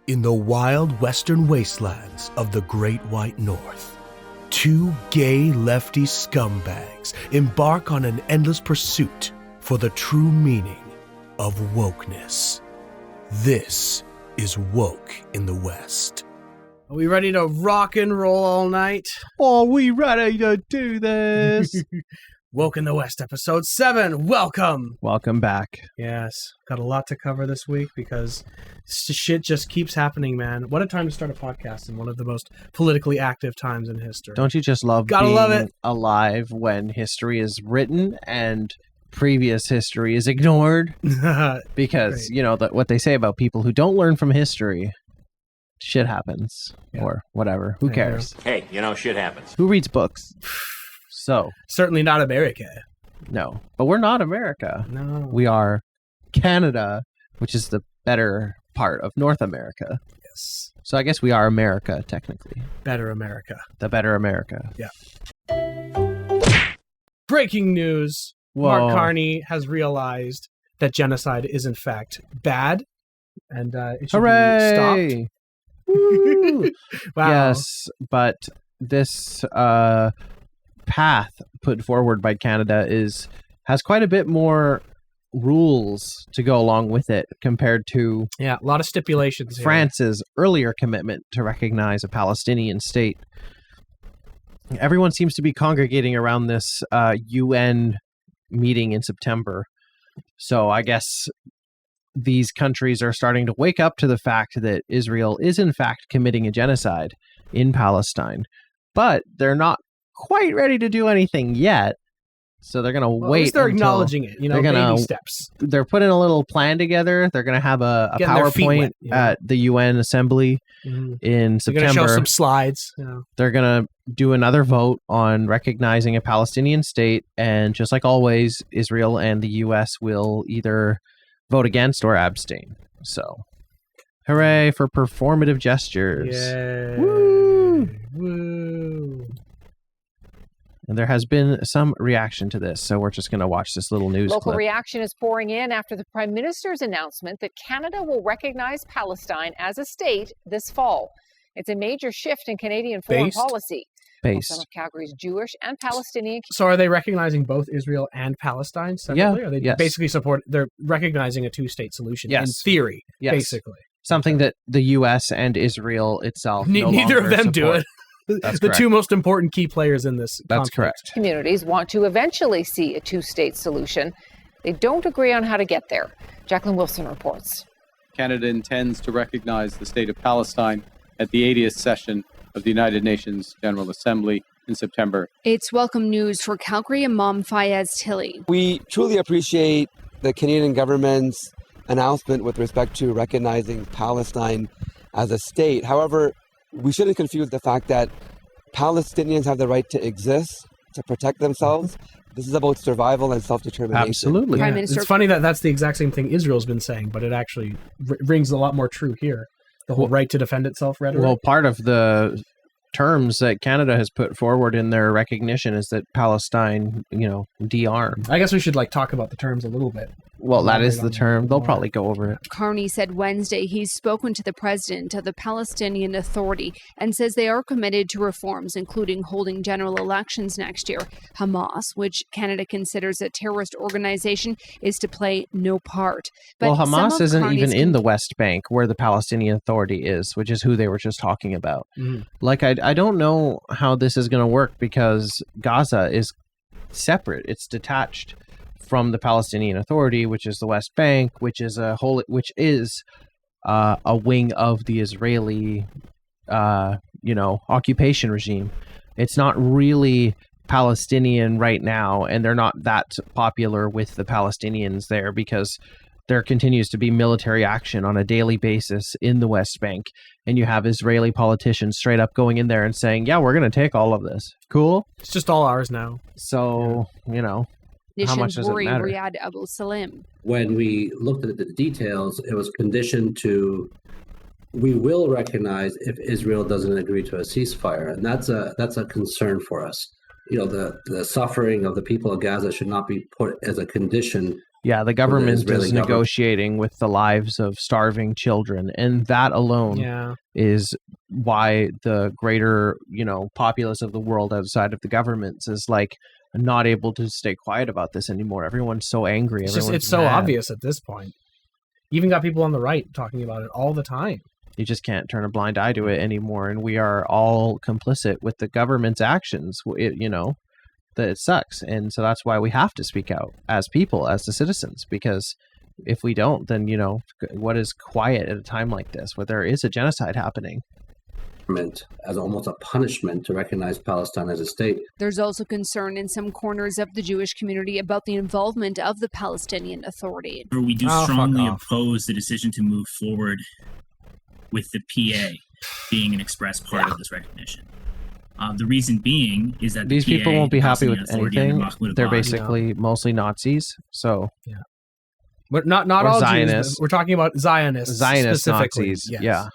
In the wild western wastelands of the Great White North, two gay lefty scumbags embark on an endless pursuit for the true meaning of wokeness. This is Woke in the West. Are we ready to rock and roll all night? Are we ready to do this? Woke in the West, episode 7. Welcome. Welcome back. Yes, got a lot to cover this week because shit just keeps happening, man. What a time to start a podcast in one of the most politically active times in history. Don't you just love Gotta being love it. alive when history is written and previous history is ignored? Because, Right. you know, what they say about people who don't learn from history, shit happens. Yeah. Or whatever. Who I cares? Hey, shit happens. Who reads books? So, Certainly not America. no. But we're not America. No. We are Canada, which is the better part of North America. Yes. So I guess we are America, technically. Better America. The better America. Breaking news. Whoa. Mark Carney has realized that genocide is in fact bad and it should be stopped. Hooray! Woo! Wow. Yes, but this path put forward by Canada has quite a bit more rules to go along with it compared to Yeah, a lot of stipulations here. France's earlier commitment to recognize a Palestinian state. Everyone seems to be congregating around this UN meeting in September. So I guess these countries are starting to wake up to the fact that Israel is in fact committing a genocide in Palestine, but they're not quite ready to do anything yet. So they're going to Well, at wait least they're until acknowledging it, they're gonna- baby steps. they're putting a little plan together. They're going to have a Getting their feet PowerPoint wet, you know. at the UN Assembly Mhm. in They're going to September. show some slides. They're going to do another vote on recognizing a Palestinian state. And just like always, Israel and the U.S. will either vote against or abstain. So, hooray for performative gestures. Yay. Woo! Woo. And there has been some reaction to this. So we're just going to watch this little news Local clip. reaction is pouring in after the Prime Minister's announcement that Canada will recognize Palestine as a state this fall. It's a major shift in Canadian foreign Based? policy. Some Based. of Calgary's Jewish and Palestinian So are they recognizing both Israel and Palestine separately? Yeah, Or they yes. basically they're recognizing a two-state solution in Yes. theory, Yes. basically. Something that the U.S. and Israel itself no Neither of longer them do support. it. That's the correct. two most important key players in this That's conflict. correct. communities want to eventually see a two-state solution. They don't agree on how to get there. Jacqueline Wilson reports. Canada intends to recognize the state of Palestine at the 80th session of the United Nations General Assembly in September. It's welcome news for Calgary Imam Fayez Tilley. We truly appreciate the Canadian government's announcement with respect to recognizing Palestine as a state. However, we shouldn't confuse the fact that Palestinians have the right to exist, to protect themselves. This is about survival and self-determination. Absolutely. Prime Yeah, Minister- It's funny that that's the exact same thing Israel's been saying, but it actually rings a lot more true here. The whole right to defend itself rhetoric. Well, part of the terms that Canada has put forward in their recognition is that Palestine, de-arm. I guess we should talk about the terms a little bit. Well, that is Elaborate the on term. that They'll more. probably go over it. Carney said Wednesday he's spoken to the president of the Palestinian Authority and says they are committed to reforms, including holding general elections next year. Hamas, which Canada considers a terrorist organization, is to play no part. Well, some Hamas of isn't Carney's even in the West Bank where the Palestinian Authority is, which is who they were just talking about. Mhm. I don't know how this is going to work because Gaza is separate. It's detached from the Palestinian Authority, which is the West Bank, which is a wing of the Israeli, occupation regime. It's not really Palestinian right now, and they're not that popular with the Palestinians there because there continues to be military action on a daily basis in the West Bank, and you have Israeli politicians straight up going in there and saying, "Yeah, we're going to take all of this." Cool. It's just all ours now. So, how much does it Nishanturi matter? Riyad Abu Salim. When we looked at the details, it was conditioned to we will recognize if Israel doesn't agree to a ceasefire, and that's a concern for us. The suffering of the people of Gaza should not be put as a condition Yeah, the government Israeli is government. negotiating with the lives of starving children, and that alone Yeah. is why the greater, populace of the world outside of the governments is like not able to stay quiet about this anymore. Everyone's so angry. It's so mad. obvious at this point. You even got people on the right talking about it all the time. You just can't turn a blind eye to it anymore, and we are all complicit with the government's actions. That it sucks, and so that's why we have to speak out as people, as the citizens, because if we don't, then what is quiet at a time like this where there is a genocide happening? As almost a punishment to recognize Palestine as a state. There's also concern in some corners of the Jewish community about the involvement of the Palestinian Authority. We do Oh, strongly fuck off. oppose the decision to move forward with the PA being an express part of this recognition. The reason being is that These the people PA, won't be the happy with Palestinian Authority under anything. Mahmoud They're Abbas, basically mostly Nazis, so But not Or all Zionists. Jews. We're talking about Zionists. Zionist specifically. Nazis. Yes. Yeah.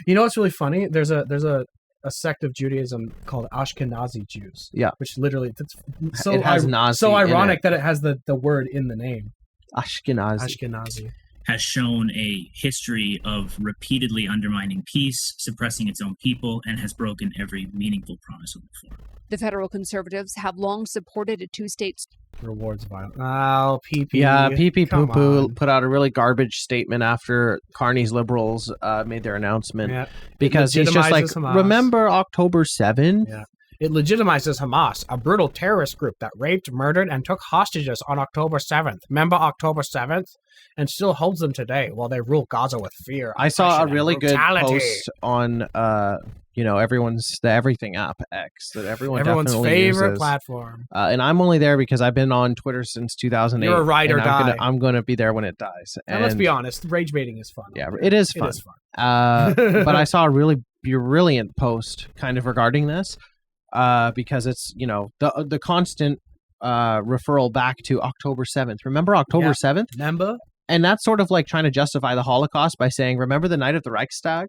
You know what's really funny? There's a sect of Judaism called Ashkenazi Jews. Yeah. Which literally it's so It has Nazi so in ironic it. that it has the word in the name. Ashkenazi. Ashkenazi. has shown a history of repeatedly undermining peace, suppressing its own people, and has broken every meaningful promise of reform. The federal conservatives have long supported a two-state Rewards violence. Oh, PP. Yeah, PP Come Poo Poo on. put out a really garbage statement after Carney's Liberals made their announcement Yeah. because he's just like, legitimizes Hamas. remember October 7th? Yeah. It legitimizes Hamas, a brutal terrorist group that raped, murdered, and took hostages on October 7th. Remember October 7th? And still holds them today while they rule Gaza with fear. I saw a oppression, and really good brutality. post on everyone's the Everything app X that everyone's Everyone's favorite uses. platform. And I'm only there because I've been on Twitter since 2008. You're a ride or and die. I'm gonna be there when it dies. And let's be honest, rage baiting is fun. Yeah, it is It fun. is fun. But I saw a really brilliant post kind of regarding this because it's the constant referral back to October 7th. Remember October 7th? Remember? And that's sort of like trying to justify the Holocaust by saying, remember the night of the Reichstag?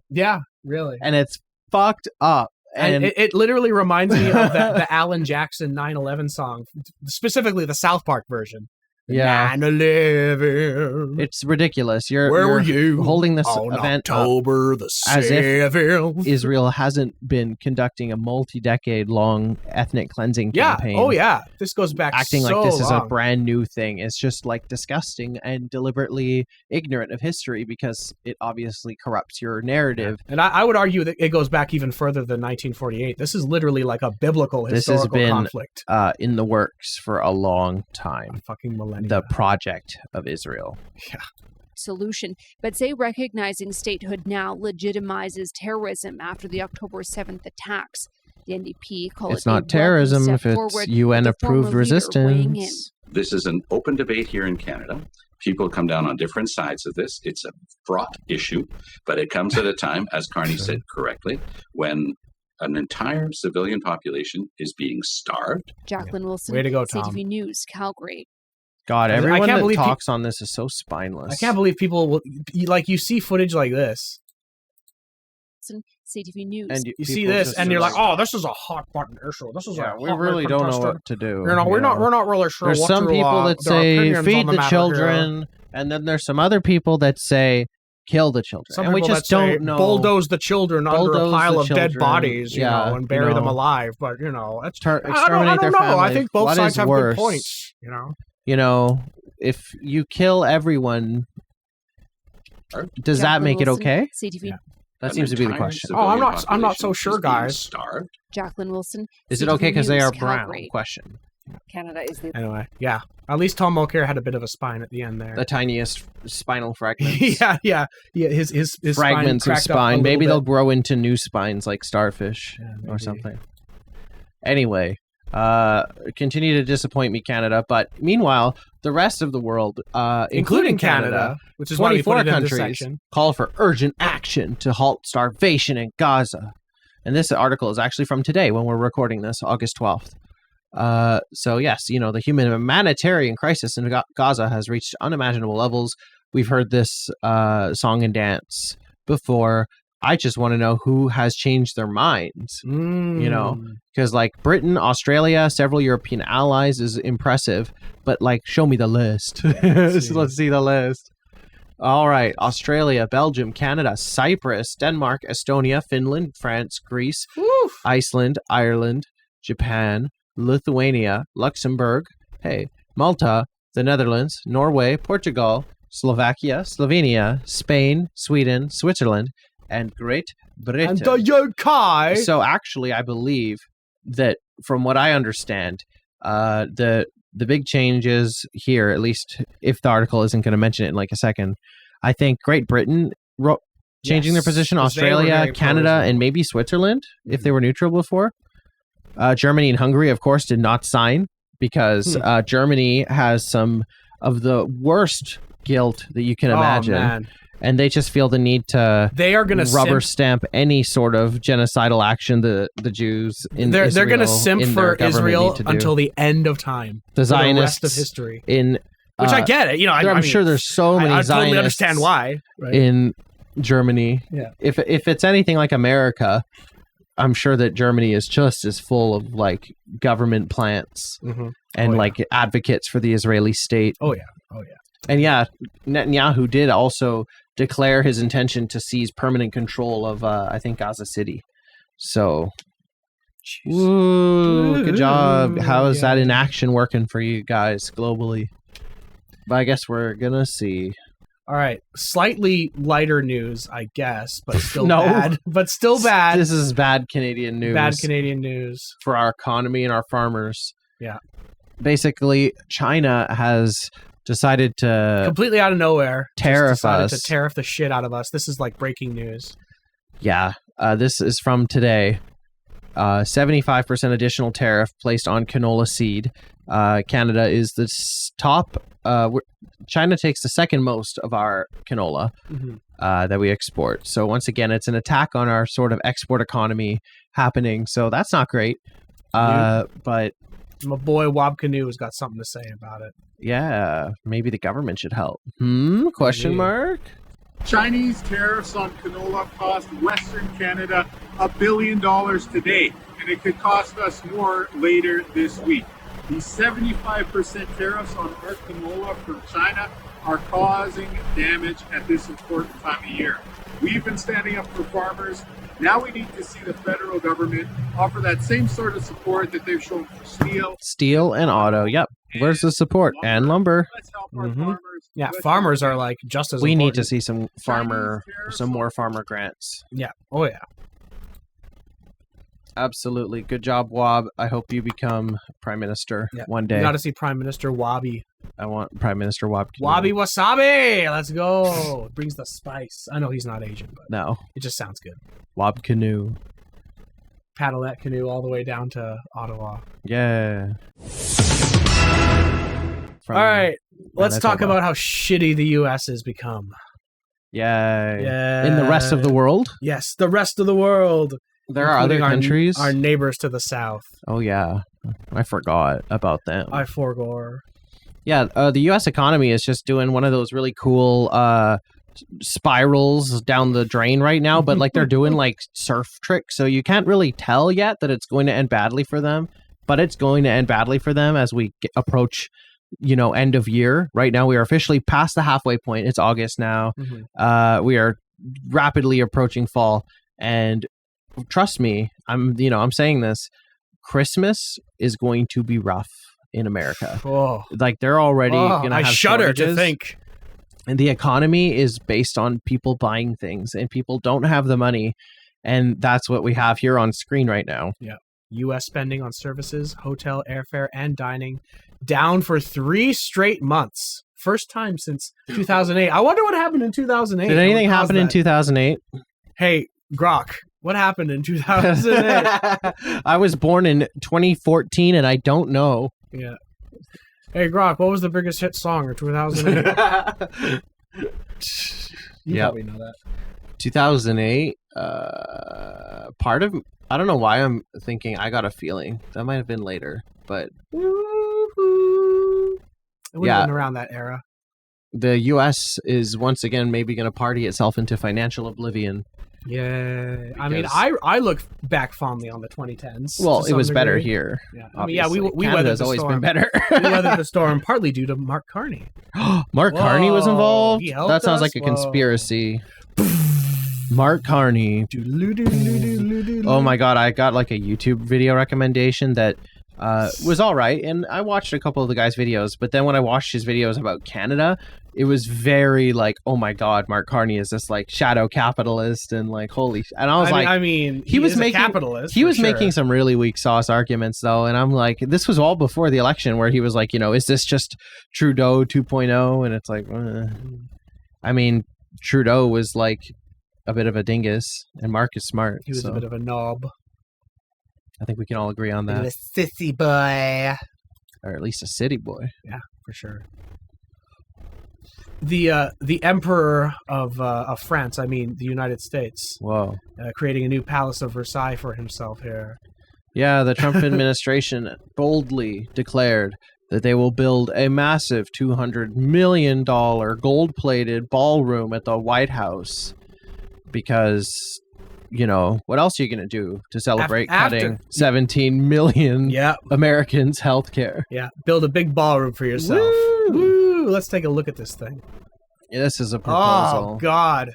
Yeah, really. And it's fucked up. And it literally reminds me of the Alan Jackson 9/11 song, specifically the South Park version. Yeah. 9/11. It's ridiculous. Where were you holding this on event October the as if 7th? Israel hasn't been conducting a multi-decade long ethnic cleansing Yeah. campaign. Oh, yeah. This goes back Acting so like this is a long. brand new thing. It's just like disgusting and deliberately ignorant of history because it obviously corrupts your narrative. And I would argue that it goes back even further than 1948. This is literally like a biblical This has historical been conflict. in the works for a long time. A fucking millennia. The project of Israel. Yeah. solution, but say recognizing statehood now legitimizes terrorism after the October 7th attacks. The NDP call It's it a not terrorism welcome if step it's forward, UN with the former approved leader weighing in. resistance. This is an open debate here in Canada. People come down on different sides of this. It's a fraught issue, but it comes at a time, as Carney said correctly, when an entire civilian population is being starved. Jacqueline Wilson, Way to go, Tom. CTV News, Calgary. God, I everyone can't that believe talks on this is so spineless. I can't believe people will you see footage like this. CTV News. And You see people this, just and are you're like, "Oh, this is a hot button issue. This is yeah, a we hot really button don't know contestant." what to do. You know, we're not really sure. There's what some to, people that their say opinions on feed the matter here. children, and then there's some other people that say kill the children, Some and we people just that say, don't know. bulldoze the children under a Bulldoze pile the of dead children, bodies, yeah, and bury you them know. alive. But that's I Exterminate their don't know. I family. think both What sides is have worse? good points. You know, You know, if you kill everyone, does that Jacqueline make it Wilson, okay? CTV. That An seems to be the entire question. Oh, I'm not civilian so population sure, is being guys. Starved. Jacqueline Wilson. Is it CTV okay because they News, are brown? Calgary. Question. Canada is the anyway, yeah. At least Tom Mulcair had a bit of a spine at the end there. The tiniest spinal fragments. yeah. His Fragments spine of cracked up a spine. little Maybe they'll bit. grow into new spines like starfish Yeah, or maybe. something. Anyway, continue to disappoint me, Canada. But meanwhile, the rest of the world, including Canada, which is why we 24 put it in this countries section. call for urgent action to halt starvation in Gaza. And this article is actually from today when we're recording this, August 12th. So yes, the humanitarian crisis in Gaza has reached unimaginable levels. We've heard this song and dance before. I just want to know who has changed their minds, you know, because like Britain, Australia, several European allies is impressive, but like, show me the list. Let's see the list. All right. Australia, Belgium, Canada, Cyprus, Denmark, Estonia, Finland, France, Greece, Iceland, Ireland, Japan, Lithuania, Luxembourg, Malta, the Netherlands, Norway, Portugal, Slovakia, Slovenia, Spain, Sweden, Switzerland, and Great Britain. And the UK. So actually, I believe that from what I understand, the big changes here, at least if the article isn't going to mention it in like a second, I think Great Britain changing their position, Australia, Canada, and maybe Switzerland, if they were neutral before. Germany and Hungary, of course, did not sign because Germany has some of the worst guilt that you can imagine. Man. And they just feel the need to rubber stamp any sort of genocidal action the Jews in Israel. They're going to simp for Israel until the end of time. The Zionists the rest of history. Which I get it. You know, I'm sure there's so many Zionists. I totally understand why. Right? In Germany. Yeah. If it's anything like America, I'm sure that Germany is just as full of like government plants and like advocates for the Israeli state. Oh yeah. And yeah, Netanyahu did also declare his intention to seize permanent control of, I think, Gaza City. So, good job. How is that in action working for you guys globally? But I guess we're going to see. All right. Slightly lighter news, I guess, but still bad. But still bad. This is bad Canadian news. Bad Canadian news. For our economy and our farmers. Yeah. Basically, China has decided to completely out of nowhere tariff us. To tariff the shit out of us. This is like breaking news. Yeah, this is from today. 75% additional tariff placed on canola seed. Canada is the top. China takes the second most of our canola that we export. So once again, it's an attack on our sort of export economy happening. So that's not great. But my boy Wob Canoe has got something to say about it. Yeah, maybe the government should help. Question mark? Chinese tariffs on canola cost Western Canada $1 billion today, and it could cost us more later this week. These 75% tariffs on our canola from China are causing damage at this important time of year. We've been standing up for farmers. Now we need to see the federal government offer that same sort of support that they've shown for steel and auto. Yep. Where's the support? And lumber. Let's help our farmers. Yeah, farmers are like just as we important. Need to see some more farmer grants. Yeah. Oh yeah. Absolutely. Good job, Wob. I hope you become Prime Minister one day. You got to see Prime Minister Wobby. I want Prime Minister Wob. Wobby Wasabi! Let's go! It brings the spice. I know he's not Asian, but no, it just sounds good. Wob Canoe. Paddle that canoe all the way down to Ottawa. Yeah. All right, let's talk about how shitty the U.S. has become. Yeah. In the rest of the world? Yes, the rest of the world. There are other countries. Our neighbors to the south. Oh, yeah. I forgot about them. I forgot. Yeah, the U.S. economy is just doing one of those really cool spirals down the drain right now, but like they're doing like surf tricks. So you can't really tell yet that it's going to end badly for them, but it's going to end badly for them as we approach, end of year. Right now, we are officially past the halfway point. It's August now. We are rapidly approaching fall, and trust me, I'm saying this. Christmas is going to be rough in America. Oh. Like they're already going to have I shudder shortages. To think. And the economy is based on people buying things, and people don't have the money, and that's what we have here on screen right now. Yeah. U.S. spending on services, hotel, airfare, and dining down for 3 straight months. First time since 2008. I wonder what happened in 2008. Did anything happen in 2008? Hey, Grok, what happened in 2008? I was born in 2014, and I don't know. Yeah. Hey, Grok, what was the biggest hit song of 2008? You probably know that. 2008, part of... I don't know why I'm thinking I Got a Feeling. That might have been later, but... It would have been around that era. The U.S. is once again maybe going to party itself into financial oblivion. Yeah, I mean, I look back fondly on the 2010s. Well, to it some was better degree. here. Yeah, I mean, yeah, we weathered Canada's the always storm. been better. We weathered the storm partly due to Mark Carney. Mark Carney was Whoa, involved? he helped That sounds like us? a conspiracy. Mark Carney. Oh my god, I got like a YouTube video recommendation that was all right, and I watched a couple of the guy's videos, but then when I watched his videos about Canada, it was very like, oh my god, Mark Carney is this like shadow capitalist, and like holy, and I was I mean, he was is making a capitalist. he for was sure. making some really weak sauce arguments though, and I'm like, this was all before the election where he was like, you know, is this just Trudeau 2.0? And it's like, I mean, Trudeau was like a bit of a dingus, and Mark is smart. He was so a bit of a knob. I think we can all agree on He that, was a sissy boy. or at least a city boy. Yeah, for sure. The Emperor of France, I mean the United States, Whoa. creating a new Palace of Versailles for himself here. Yeah, the Trump administration boldly declared that they will build a massive $200 million gold-plated ballroom at the White House because, you know, what else are you going to do to celebrate cutting 17 million Americans' health care? Yeah, build a big ballroom for yourself. Woo! Let's take a look at this thing. Yeah, this is a proposal. Oh, God.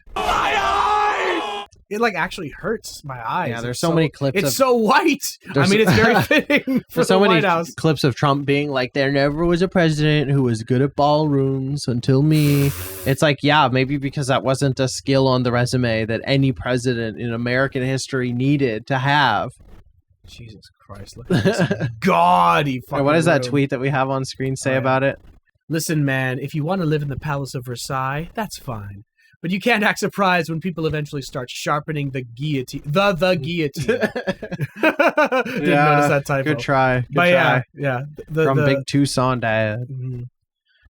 It like actually hurts my eyes. Yeah, there's It's so many clips It's of- so white. I mean, it's very fitting for There's so the many White House. clips of Trump being like, there never was a president who was good at ballrooms until me. It's like, yeah, maybe because that wasn't a skill on the resume that any president in American history needed to have. Jesus Christ, look at this gaudy fucking And what does that room. tweet that we have on screen say Oh, yeah. about it? Listen, man, if you want to live in the Palace of Versailles, that's fine. But you can't act surprised when people eventually start sharpening the guillotine. The guillotine. Didn't notice that typo. Good try. Good But try. yeah. From Big Tucson Dad. Mhm.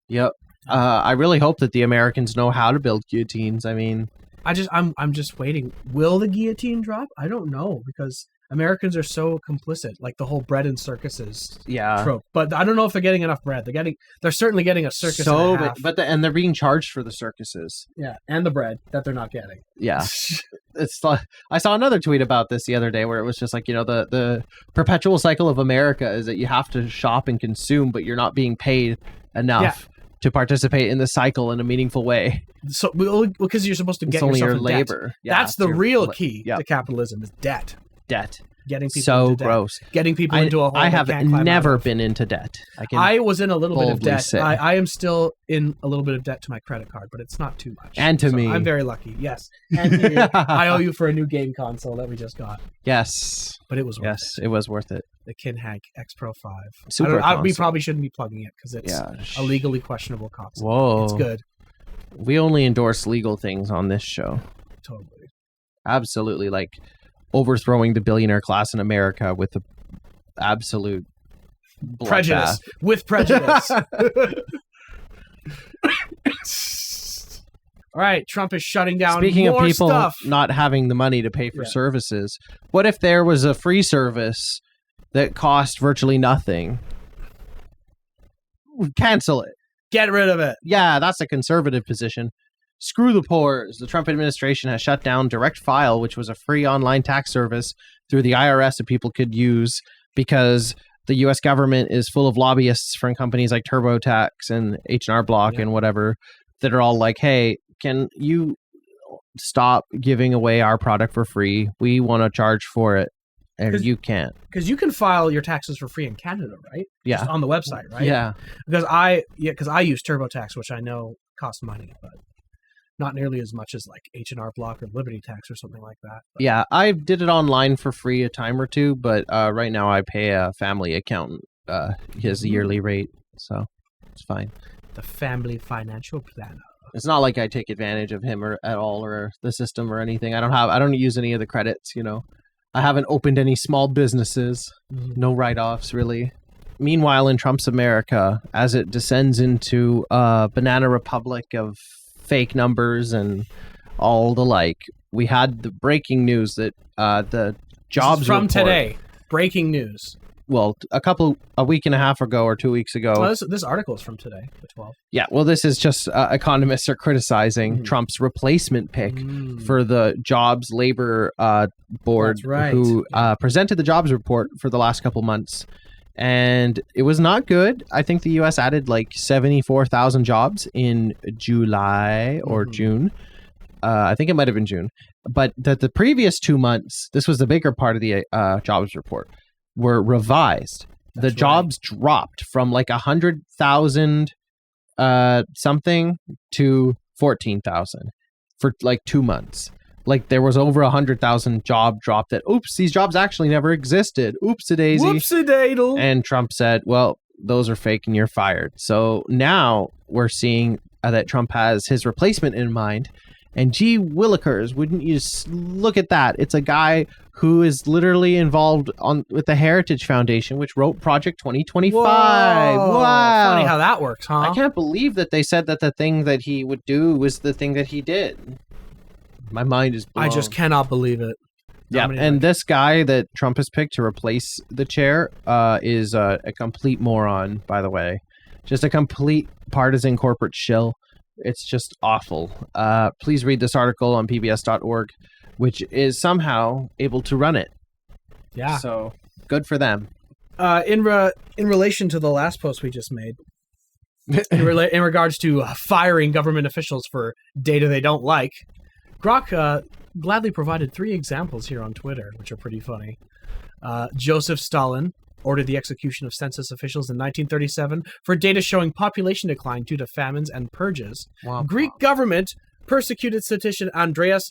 Yep. I really hope that the Americans know how to build guillotines. I mean, I'm just waiting. Will the guillotine drop? I don't know, because Americans are so complicit, like the whole bread and circuses trope. But I don't know if they're getting enough bread. They're certainly getting a circus and a half. And they're being charged for the circuses. Yeah, and the bread that they're not getting. Yeah. It's like, I saw another tweet about this the other day where it was just like, you know, the perpetual cycle of America is that you have to shop and consume, but you're not being paid enough to participate in the cycle in a meaningful way. So because you're supposed to It's get only yourself your in debt. labor. Yeah, That's it's the your real la- key yeah. to capitalism is debt. Debt. Getting people So into debt. gross. Getting people into a hole I they have can't climb never out of. been into debt. I was in a little bit of boldly debt. say. I am still in a little bit of debt to my credit card, but it's not too much. And to So me. I'm very lucky. Yes. And to you. I owe you for a new game console that we just got. Yes. But it was worth it was worth it. The Kinhag X Pro 5. Super we console. probably shouldn't be plugging it because it's Yeah. a legally questionable console. Whoa. It's good. We only endorse legal things on this show. Totally. Absolutely. Like overthrowing the billionaire class in America with the absolute Prejudice. bloodbath. With prejudice. All right, Trump is shutting down Speaking more of people stuff. not having the money to pay for Yeah. services, what if there was a free service that cost virtually nothing? Cancel it. Get rid of it. Yeah, that's a conservative position. Screw the poors. The Trump administration has shut down Direct File, which was a free online tax service through the IRS that people could use because the U.S. government is full of lobbyists from companies like TurboTax and H&R Block and whatever that are all like, hey, can you stop giving away our product for free? We want to charge for it, and 'Cause- you can't. Because you can file your taxes for free in Canada, right? Yeah. Just on the website, right? Yeah. Because I use TurboTax, which I know costs money, but not nearly as much as like H&R Block or Liberty Tax or something like that. Yeah, I did it online for free a time or two, but right now I pay a family accountant his yearly rate, so it's fine. The family financial planner. It's not like I take advantage of him or at all or the system or anything. I don't use any of the credits, you know. I haven't opened any small businesses. No write-offs really. Meanwhile, in Trump's America, as it descends into a banana republic of fake numbers and all the like, we had the breaking news that the jobs This is from report today. Breaking news. a week and a half ago or 2 weeks ago. Well, this article is from today, the 12th. Yeah, well, this is just economists are criticizing Trump's replacement pick for the Jobs Labor Board, who presented the jobs report for the last couple months. And it was not good. I think the U.S. added like 74,000 jobs in July or June. I think it might have been June. But the previous 2 months, this was the bigger part of the jobs report, were revised. The jobs dropped from like 100,000 something to 14,000 for like 2 months. Like there was over 100,000 job drop that, oops, these jobs actually never existed. Oops-a-daisy. Whoopsie-daddle. And Trump said, well, those are fake and you're fired. So now we're seeing that Trump has his replacement in mind. And gee willikers, wouldn't you just look at that? It's a guy who is literally involved with the Heritage Foundation, which wrote Project 2025. Whoa. Wow. Funny how that works, huh? I can't believe that they said that the thing that he would do was the thing that he did. My mind is blown. I just cannot believe it. Yeah, and this guy that Trump has picked to replace the chair is a complete moron, by the way. Just a complete partisan corporate shill. It's just awful. Please read this article on pbs.org, which is somehow able to run it. Yeah. So good for them. In relation to the last post we just made, in regards to firing government officials for data they don't like, Grok gladly provided 3 examples here on Twitter, which are pretty funny. Joseph Stalin ordered the execution of census officials in 1937 for data showing population decline due to famines and purges. Wow. Greek government persecuted statistician Andreas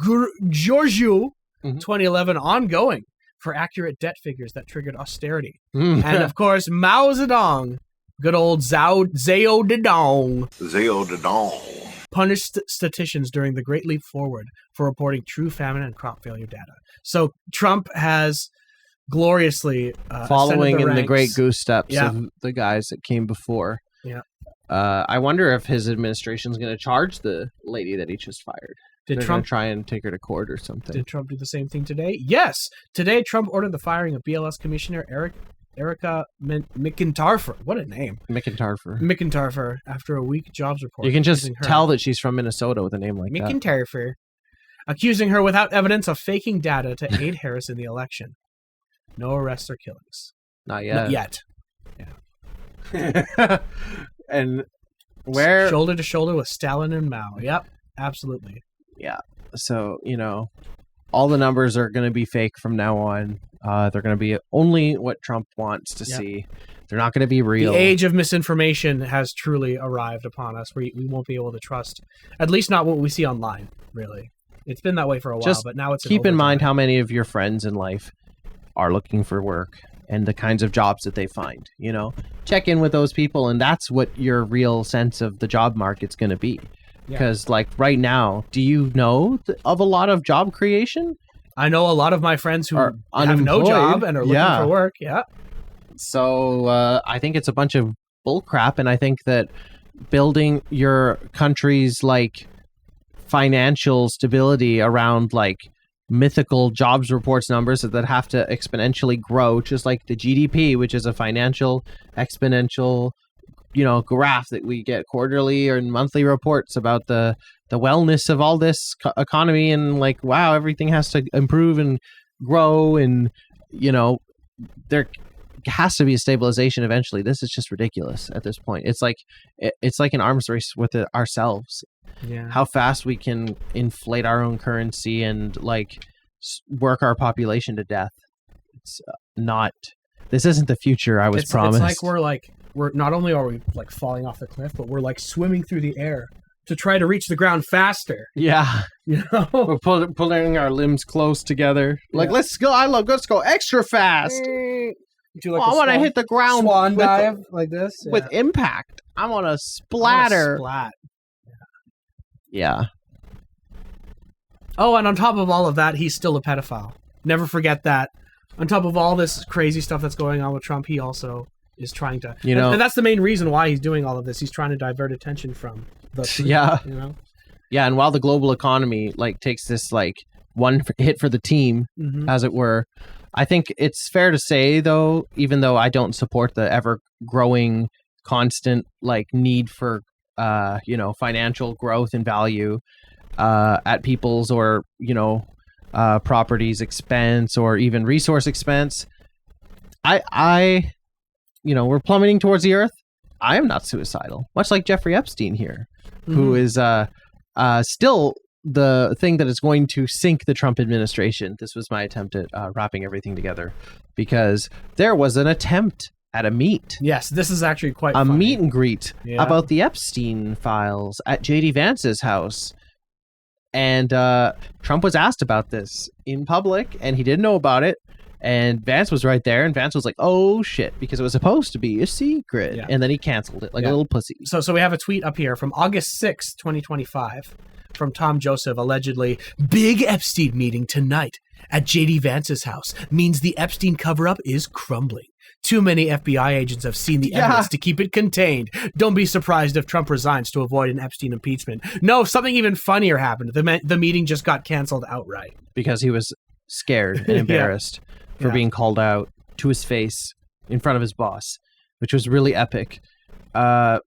Georgiou, 2011, ongoing for accurate debt figures that triggered austerity. And of course, Mao Zedong, good old Zhao Zedong. Punished statisticians during the Great Leap Forward for reporting true famine and crop failure data. So Trump has gloriously following in the great goose steps of the guys that came before. Yeah. I wonder if his administration is going to charge the lady that he just fired. Did They're Trump gonna try and take her to court or something? Did Trump do the same thing today? Yes. Today, Trump ordered the firing of BLS Commissioner Erica McIntarfer. What a name. McIntarfer after a weak jobs report. You can just tell that she's from Minnesota with a name like that. McIntarfer. Accusing her without evidence of faking data to aid Harris in the election. No arrests or killings. Not yet. Not yet. Yeah. And where... Shoulder to shoulder with Stalin and Mao. Yep. Absolutely. Yeah. So, all the numbers are going to be fake from now on. They're going to be only what Trump wants to see. They're not going to be real. The age of misinformation has truly arrived upon us. We won't be able to trust, at least not what we see online, really. It's been that way for a while, but now it's... Keep in mind how many of your friends in life are looking for work and the kinds of jobs that they find. Check in with those people, and that's what your real sense of the job market's going to be. Because like right now, do you know of a lot of job creation? I know a lot of my friends who have no job and are looking for work. Yeah. So I think it's a bunch of bull crap, and I think that building your country's like financial stability around like mythical jobs reports numbers that have to exponentially grow, just like the GDP, which is a financial exponential graph that we get quarterly or monthly reports about the wellness of all this economy, and like, wow, everything has to improve and grow, and there has to be a stabilization eventually. This is just ridiculous at this point. It's like an arms race with ourselves. Yeah. How fast we can inflate our own currency and like work our population to death. It's not. This isn't the future I was promised. It's like we're not only are we like falling off the cliff, but we're like swimming through the air to try to reach the ground faster. Yeah. We're pulling our limbs close together. Like, let's go extra fast. I want to hit the ground swan dive like this with impact. I want to splatter. Splat. Yeah. Oh, and on top of all of that, he's still a pedophile. Never forget that. On top of all this crazy stuff that's going on with Trump, he also is trying to... and that's the main reason why he's doing all of this. He's trying to divert attention from the truth, Yeah, and while the global economy like takes this like one hit for the team, as it were, I think it's fair to say, though, even though I don't support the ever-growing, constant need for financial growth and value at people's or properties expense or even resource expense, I we're plummeting towards the earth. I am not suicidal, much like Jeffrey Epstein here, who is still the thing that is going to sink the Trump administration. This was my attempt at wrapping everything together, because there was an attempt at a meet. Yes, this is actually quite a funny. Meet and greet about the Epstein files at J.D. Vance's house. And Trump was asked about this in public, and he didn't know about it. And Vance was right there, and Vance was like, "Oh shit," because it was supposed to be a secret, and then he canceled it like a little pussy. So we have a tweet up here from August 6th, 2025, from Tom Joseph, allegedly, "Big Epstein meeting tonight at J.D. Vance's house means the Epstein cover-up is crumbling. Too many FBI agents have seen the evidence to keep it contained. Don't be surprised if Trump resigns to avoid an Epstein impeachment." No, something even funnier happened. The meeting just got canceled outright. Because he was scared and embarrassed for being called out to his face in front of his boss, which was really epic. But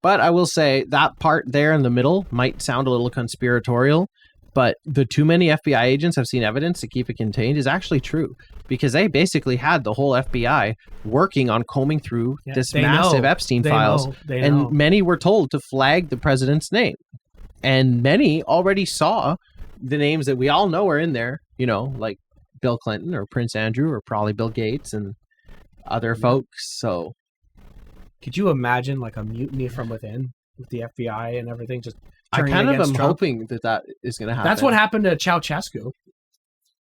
I will say that part there in the middle might sound a little conspiratorial, but the too many FBI agents have seen evidence to keep it contained is actually true, because they basically had the whole FBI working on combing through this massive Epstein files, and many were told to flag the president's name, and many already saw the names that we all know are in there, like Bill Clinton or Prince Andrew or probably Bill Gates and other folks. So could you imagine a mutiny from within with the FBI and everything just I kind of am hoping that is going to happen. That's what happened to Ceausescu.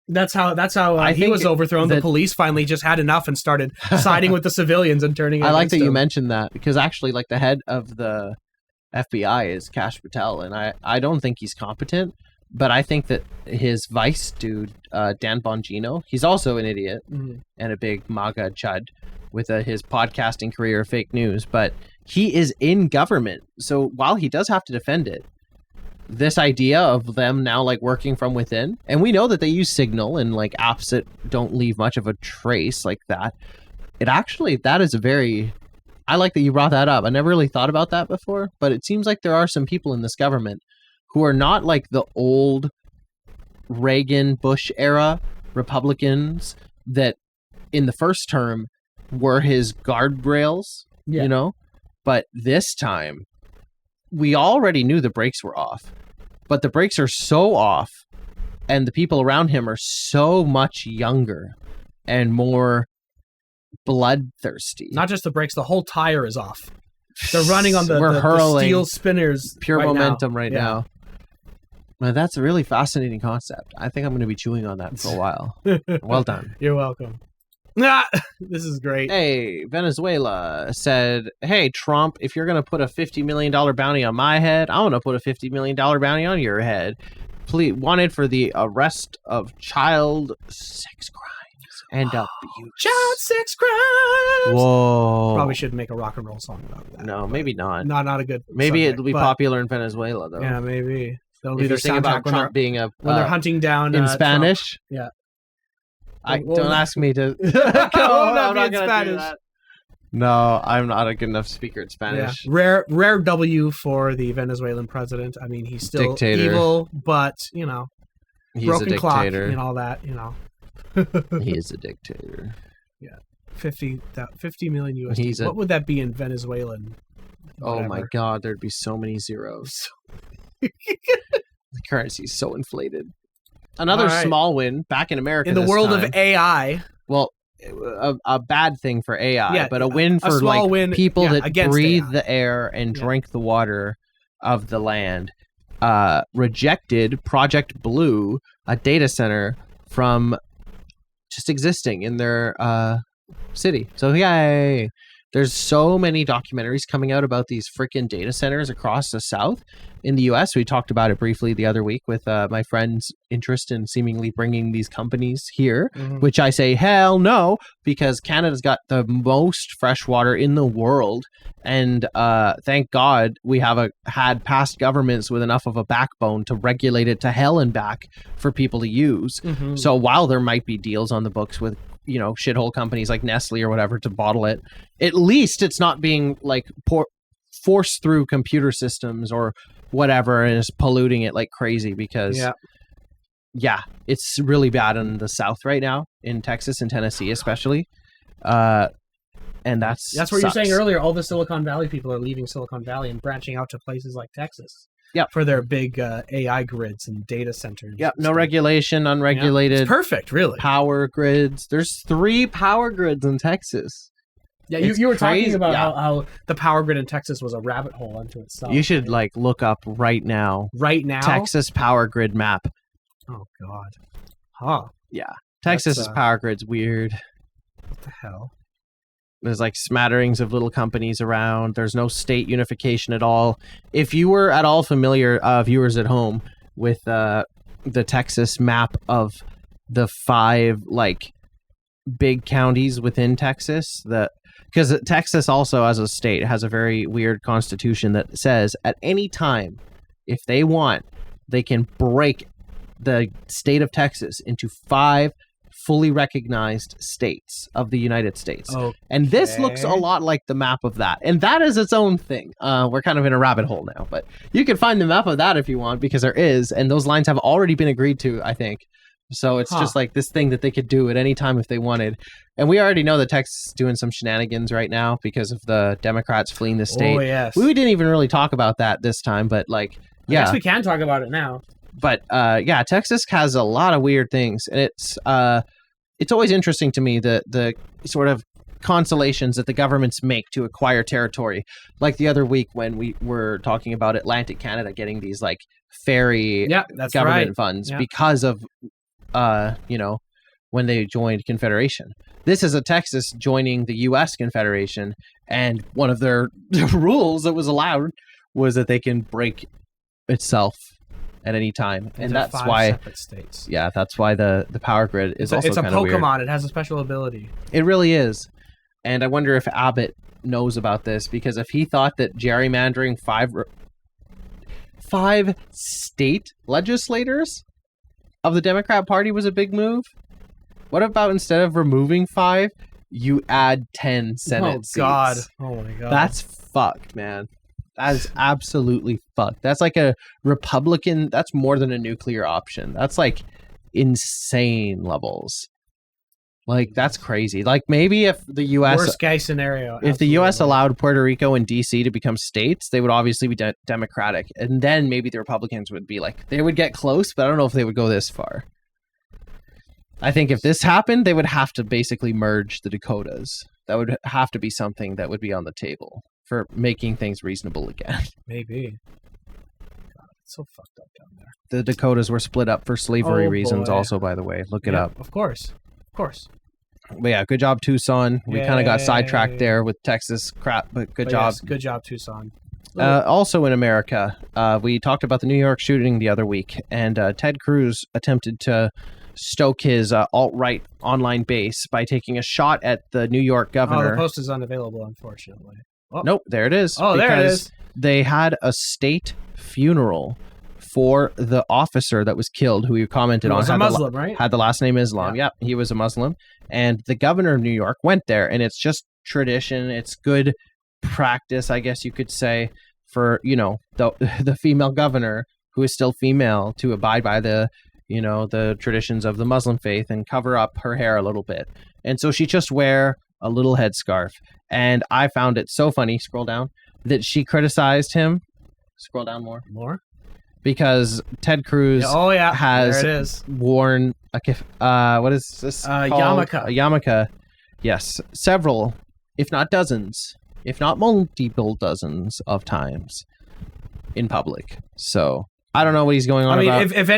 That's how he was overthrown. The police finally just had enough and started siding with the civilians and turning. I like that you mentioned that, because actually, the head of the FBI is Kash Patel, and I don't think he's competent, but I think that his vice dude, Dan Bongino, he's also an idiot and a big MAGA chud with his podcasting career of fake news, but he is in government. So while he does have to defend it, this idea of them now working from within, and we know that they use Signal and apps that don't leave much of a trace like that. That is I like that you brought that up. I never really thought about that before, but it seems like there are some people in this government who are not like the old Reagan Bush era Republicans that in the first term were his guardrails, but this time we already knew the brakes were off, but the brakes are so off and the people around him are so much younger and more bloodthirsty. Not just the brakes, the whole tire is off. They're running on the steel spinners. Pure momentum right now. Well, that's a really fascinating concept. I think I'm going to be chewing on that for a while. Well done. You're welcome. This is great. Hey, Venezuela said, "Hey, Trump, if you're going to put a $50 million bounty on my head, I want to put a $50 million bounty on your head. Please, wanted for the arrest of child sex crimes and abuse." Child sex crimes. Whoa. Probably should make a rock and roll song about that. No, maybe not. Not a good Maybe subject, it'll be popular in Venezuela, though. Yeah, maybe. That'll be their soundtrack about Trump being when they're hunting down in Spanish. Trump. Yeah. Don't ask me to. I'm not gonna do that. No, I'm not a good enough speaker in Spanish. Yeah. Rare W for the Venezuelan president. I mean, he's still dictator. Evil, but he's broken a clock dictator. and all that. He is a dictator. Yeah, 50 million USD. What would that be in Venezuelan? Oh my God, there'd be so many zeros. The currency is so inflated. Another small win back in America in the world of AI. Well, a bad thing for AI, but a win for people that breathe the air and drink the water of the land. Rejected Project Blue, a data center from just existing in their city. So yay! There's so many documentaries coming out about these freaking data centers across the South in the U.S. We talked about it briefly the other week with my friend's interest in seemingly bringing these companies here, which I say, hell no, because Canada's got the most fresh water in the world. And thank God we have had past governments with enough of a backbone to regulate it to hell and back for people to use. So while there might be deals on the books with shithole companies like Nestle or whatever to bottle it, at least it's not being like forced through computer systems or whatever and is polluting it like crazy, because it's really bad in the South right now, in Texas and Tennessee especially. And that's what you're saying earlier. All the Silicon Valley people are leaving Silicon Valley and branching out to places like Texas. For their big AI grids and data centers. No regulation, unregulated. It's perfect, really. Power grids. There's 3 power grids in Texas. Yeah, you were talking about how the power grid in Texas was a rabbit hole unto itself. You should look up right now. Right now? Texas power grid map. Oh, God. Huh. Yeah. Texas's power grid's weird. What the hell? There's smatterings of little companies around. There's no state unification at all. If you were at all familiar, viewers at home, with the Texas map of the 5 big counties within Texas, because Texas also as a state has a very weird constitution that says at any time, if they want, they can break the state of Texas into 5 fully recognized states of the United States. And this looks a lot like the map of that. And that is its own thing. We're kind of in a rabbit hole now, but you can find the map of that if you want, because there is, and those lines have already been agreed to, I think. So it's just this thing that they could do at any time if they wanted. And we already know that Texas is doing some shenanigans right now because of the Democrats fleeing the state. Oh, yes. We didn't even really talk about that this time, but I guess we can talk about it now. But Texas has a lot of weird things, and it's always interesting to me the sort of consolations that the governments make to acquire territory. Like the other week when we were talking about Atlantic Canada getting these ferry government funds because of when they joined Confederation. This is a Texas joining the U.S. Confederation, and one of their rules that was allowed was that they can break itself at any time, and that's why separate states. Yeah, that's why the power grid is also kind of weird. It's a Pokemon. It has a special ability. It really is, and I wonder if Abbott knows about this, because if he thought that gerrymandering 5 state legislators of the Democrat Party was a big move, what about instead of removing 5, you add 10 Senate seats? Oh my god, that's fucked, man. That is absolutely fucked. That's like a Republican. That's more than a nuclear option. That's insane levels. That's crazy. Maybe if the U.S. worst case scenario, if the U.S. allowed Puerto Rico and D.C. to become states, they would obviously be Democratic, and then maybe the Republicans would be they would get close, but I don't know if they would go this far. I think if this happened, they would have to basically merge the Dakotas. That would have to be something that would be on the table for making things reasonable again. Maybe. God, it's so fucked up down there. The Dakotas were split up for slavery reasons also, by the way. Look it up. Of course. But yeah, good job, Tucson. We kind of got sidetracked there with Texas crap, but good job. Yes, good job, Tucson. Also in America, we talked about the New York shooting the other week, and Ted Cruz attempted to stoke his alt-right online base by taking a shot at the New York governor. The post is unavailable, unfortunately. Nope, there it is. Oh, there it is. They had a state funeral for the officer that was killed, who you commented on. He was a Muslim, right? Had the last name Islam. Yep, he was a Muslim. And the governor of New York went there, and it's just tradition. It's good practice, I guess you could say, for, the female governor, who is still female, to abide by the traditions of the Muslim faith and cover up her hair a little bit. And so she just wear a little headscarf. And I found it so funny, scroll down, that she criticized him. Scroll down more. Because Ted Cruz has worn what is this called? Yarmulke. A yarmulke. Yes, several, if not dozens, if not multiple dozens of times in public. So I don't know what he's going on about. If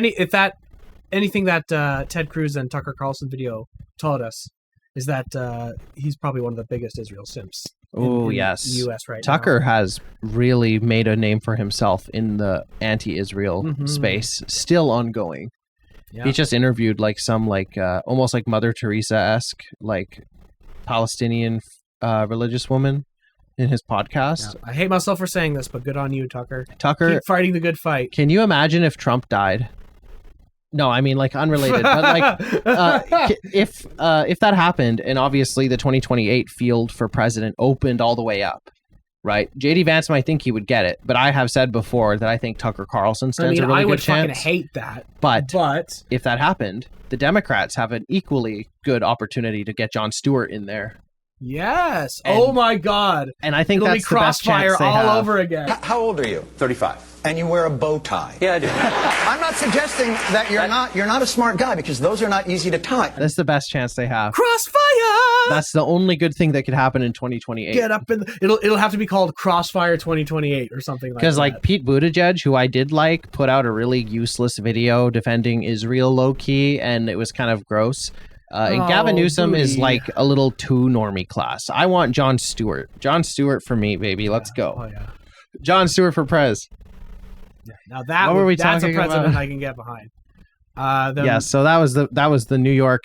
anything that Ted Cruz and Tucker Carlson video taught us is that he's probably one of the biggest Israel simps Oh, in yes. the U.S. right Tucker now. has really made a name for himself in the anti-Israel space, still ongoing. Yeah. He just interviewed like some almost like Mother Teresa-esque like Palestinian religious woman in his podcast. Yeah. I hate myself for saying this, but good on you, Tucker. Tucker, keep fighting the good fight. Can you imagine if Trump died? No, I mean like unrelated, but like if that happened, and obviously the 2028 field for president opened all the way up, right? JD Vance might think he would get it, but I have said before that I think Tucker Carlson stands a really I would good chance. fucking hate that. But if that happened, the Democrats have an equally good opportunity to get Jon Stewart in there. Yes. Oh my God. And I think it'll that's be the best Crossfire chance they all have. over again. How old are you? 35. And you wear a bow tie. Yeah, I do. I'm not suggesting that you're not a smart guy, because those are not easy to tie. That's the best chance they have. Crossfire. That's the only good thing that could happen in 2028. Get up in it'll have to be called Crossfire 2028 or something like that. Because like Pete Buttigieg, who I did like, put out a really useless video defending Israel low key, and it was kind of gross. And Gavin Newsom is like a little too normie class. I want Jon Stewart. Jon Stewart for me, baby. Let's go. Oh yeah. Jon Stewart for prez. Now What that's were we a talking president about? I can get behind. Yeah, so that was the New York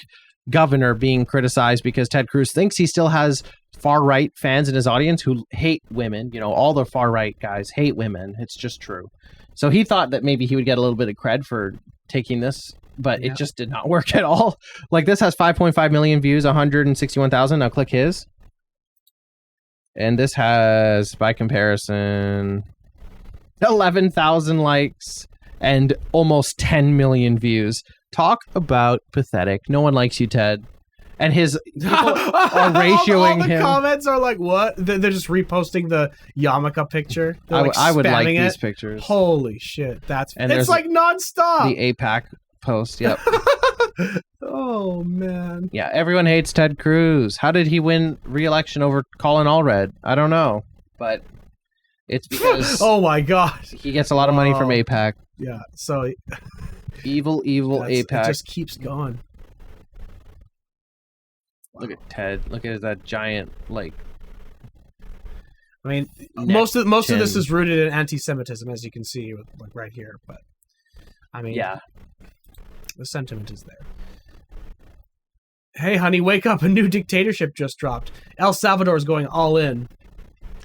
governor being criticized because Ted Cruz thinks he still has far right fans in his audience who hate women. You know, all the far right guys hate women. It's just true. So he thought that maybe he would get a little bit of cred for taking this, but it just did not work at all. Like this has 5.5 million views, 161,000. Now click his. And this has, by comparison, 11,000 likes and almost 10 million views. Talk about pathetic. No one likes you, Ted. And his people are ratioing all the him. comments are like, what? They're just reposting the yarmulke picture. They're I would like spamming these it. pictures. Holy shit. It's there's like nonstop. The APAC post. Yep. Oh, man. Yeah, everyone hates Ted Cruz. How did he win re-election over Colin Allred? I don't know. But it's because oh my God. he gets a lot of money from APAC. Yeah, so evil APAC. It just keeps going. Look at Ted. Look at that giant, like. I mean, neck most of this chin. is rooted in anti-Semitism, as you can see, like right here. But I mean, yeah, the sentiment is there. Hey, honey, wake up! A new dictatorship just dropped. El Salvador is going all in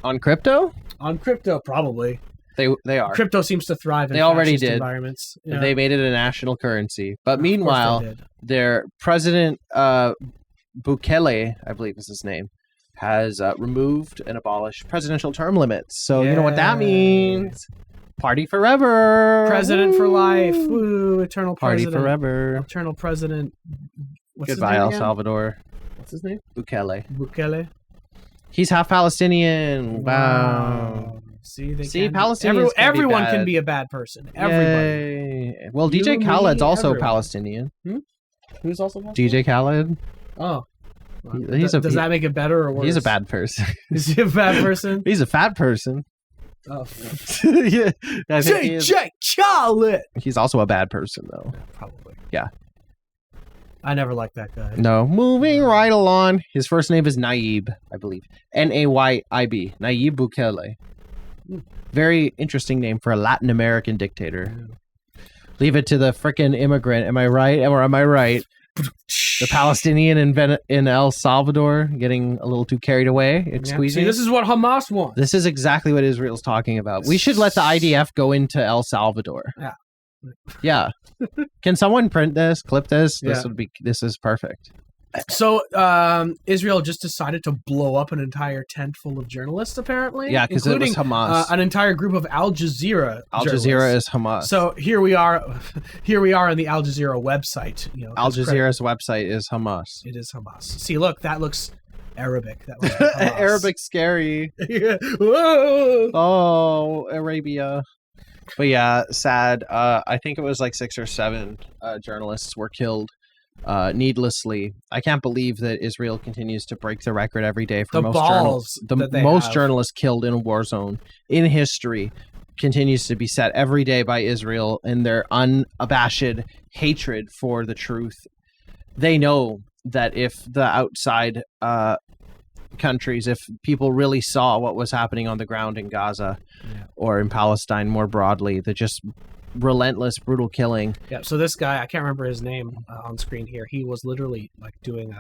on crypto. On crypto, probably. They are. Crypto seems to thrive in they already fascist did. environments. Yeah. They made it a national currency. But meanwhile, their president, Bukele, I believe is his name, has removed and abolished presidential term limits. So you know what that means. Party forever. President for life. Woo, eternal Party president. forever. Eternal president. What's Goodbye, his name El again? Salvador. What's his name? Bukele. He's half Palestinian. Wow. See, Palestinians everyone can be can bad. be a bad person. Everybody. Yay. Well, You, DJ me, Khaled's also everyone. Palestinian. Who's also Palestinian? DJ Khaled. Oh. Does that make it better or worse? He's a bad person. Is he a bad person? He's a fat person. Oh. Yeah, I think he is. DJ Khaled! He's also a bad person, though. Probably. Yeah. I never liked that guy. No. Moving right along. His first name is Nayib, I believe. Nayib. Nayib Bukele. Very interesting name for a Latin American dictator. Leave it to the frickin' immigrant. Am I right? Or am I right? The Palestinian in El Salvador getting a little too carried away. It's squeezing. See, this is what Hamas wants. This is exactly what Israel's talking about. We should let the IDF go into El Salvador. Yeah. Yeah. Can someone print this, clip this? Yeah. This is perfect. So, Israel just decided to blow up an entire tent full of journalists, apparently. Yeah, because it was including, Hamas. an entire group of Al Jazeera Al journalists. Jazeera is Hamas. So here we are on the Al Jazeera website. You know, Al Jazeera's website is Hamas. It is Hamas. See, look, that looks Arabic. That looks like Hamas. Arabic scary. Whoa. Oh, Arabia. But yeah, sad. I think it was like 6 or 7 journalists were killed needlessly. I can't believe that Israel continues to break the record every day for The balls that they most have. journalists killed in a war zone in history continues to be set every day by Israel in their unabashed hatred for the truth. They know that if the outside countries if people really saw what was happening on the ground in Gaza or in Palestine more broadly. The just relentless, brutal killing. Yeah. So this guy, I can't remember his name on screen here. He was literally like doing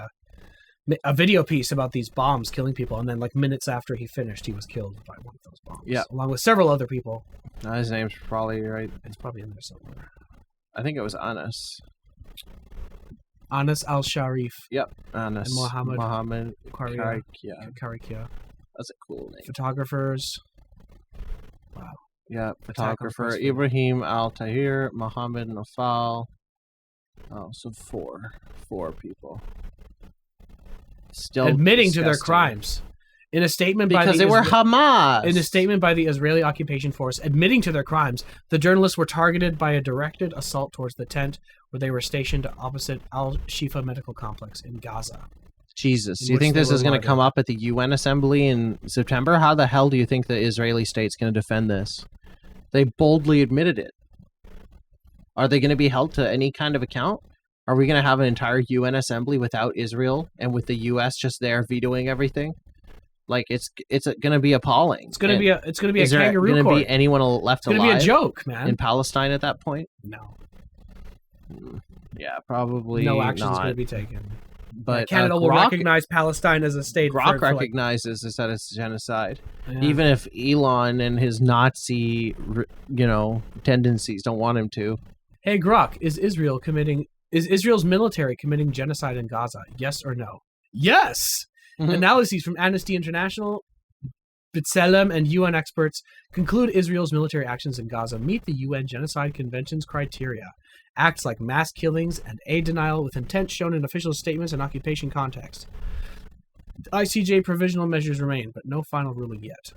a video piece about these bombs killing people, and then like minutes after he finished, he was killed by one of those bombs. Yeah, along with several other people. His name's probably right. It's probably in there somewhere. I think it was Anas. Anas al-Sharif. Yep, Anas. And Mohammed Karikia. That's a cool name. Photographers. Wow. Yeah, photographer Ibrahim Al-Tahir, Mohammed Nafal. Oh, so four people. Still admitting disgusting. to their crimes. In a statement because they were Hamas. In a statement by the Israeli occupation force admitting to their crimes, the journalists were targeted by a directed assault towards the tent where they were stationed opposite Al-Shifa Medical Complex in Gaza. Jesus, do you think this is going to come up at the UN Assembly in September? How the hell do you think the Israeli state's going to defend this? They boldly admitted it. Are they going to be held to any kind of account? Are we going to have an entire UN Assembly without Israel and with the US just there vetoing everything? Like it's going to be appalling. It's going to be a kangaroo court. Is there going to be anyone left alive? It's going to be a joke, man. In Palestine at that point? No. Yeah, probably no action is not. going to be taken. But Canada will recognize Palestine as a state. Grok recognizes this that it's genocide, even if Elon and his Nazi, tendencies don't want him to. Hey, Grok, is Israel's military committing genocide in Gaza? Yes or no? Yes. Analyses from Amnesty International, B'Tselem, and UN experts conclude Israel's military actions in Gaza meet the UN Genocide Convention's criteria. Acts like mass killings and aid denial with intent shown in official statements and occupation context. ICJ provisional measures remain, but no final ruling yet.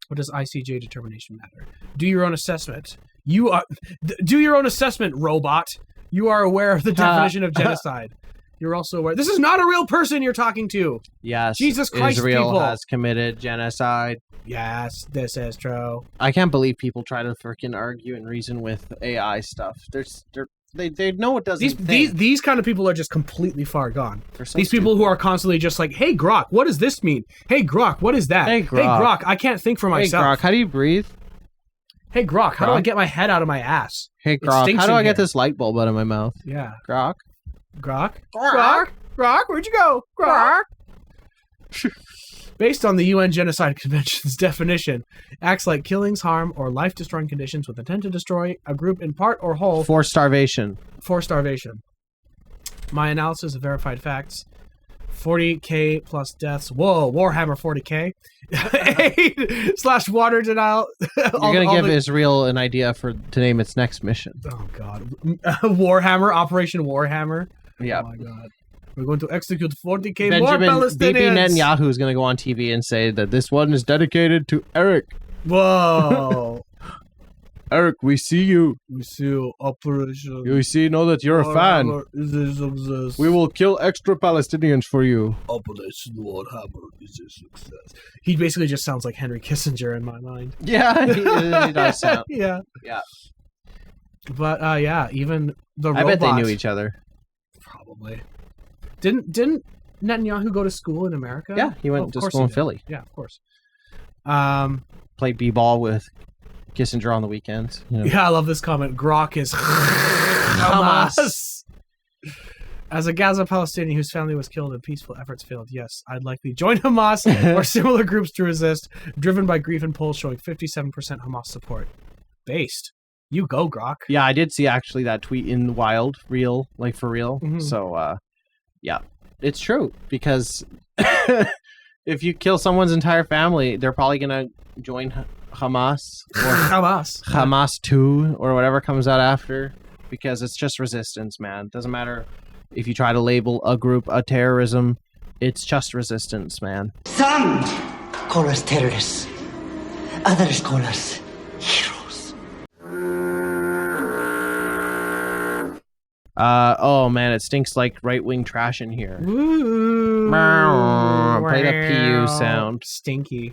What does ICJ determination matter? Do your own assessment. Do your own assessment, robot. You are aware of the definition of genocide. You're also aware. This is not a real person you're talking to. Yes. Jesus Christ, Israel people. has committed genocide. Yes, this is true. I can't believe people try to freaking argue and reason with AI stuff. They know it doesn't. These kind of people are just completely far gone. So these people who are constantly just like, "Hey Grok, what does this mean? Hey Grok, what is that? Hey Grok, I can't think for myself. Hey Grok, how do you breathe? Hey Grok, how do I get my head out of my ass? Hey Grok, how do I get this light bulb out of my mouth? Yeah, Grok. Grok, where'd you go? Grok. Based on the UN Genocide Convention's definition, acts like killings, harm, or life-destroying conditions with intent to destroy a group in part or whole. For starvation. My analysis of verified facts. 40K plus deaths. Whoa, Warhammer 40K. /water denial. You're going to give Israel an idea to name its next mission. Oh, God. Warhammer, Operation Warhammer. Yeah. Oh, my God. We're going to execute 40K more Palestinians. Bibi Netanyahu is going to go on TV and say that this one is dedicated to Eric. Whoa. Eric, we see you. We see you. Operation. Know that you're a fan. We will kill extra Palestinians for you. Operation Warhammer is a success. He basically just sounds like Henry Kissinger in my mind. Yeah, he does sound. Yeah. But even the I bet they knew each other. Probably. Didn't Netanyahu go to school in America? Yeah, he went to school in Philly. Yeah, of course. Played b-ball with Kissinger on the weekends. Yeah, I love this comment. Grok is Hamas. As a Gaza Palestinian whose family was killed and peaceful efforts failed, yes, I'd likely join Hamas or similar groups to resist, driven by grief and polls showing 57% Hamas support. Based. You go, Grok. Yeah, I did see actually that tweet in wild, real, like for real. Mm-hmm. So, yeah, it's true because if you kill someone's entire family, they're probably going to join Hamas or Hamas 2 or whatever comes out after, because it's just resistance, man. Doesn't matter if you try to label a group a terrorism, it's just resistance, man. Some call us terrorists, others call us heroes. Oh man, it stinks like right-wing trash in here. Ooh. Play the PU sound. Stinky.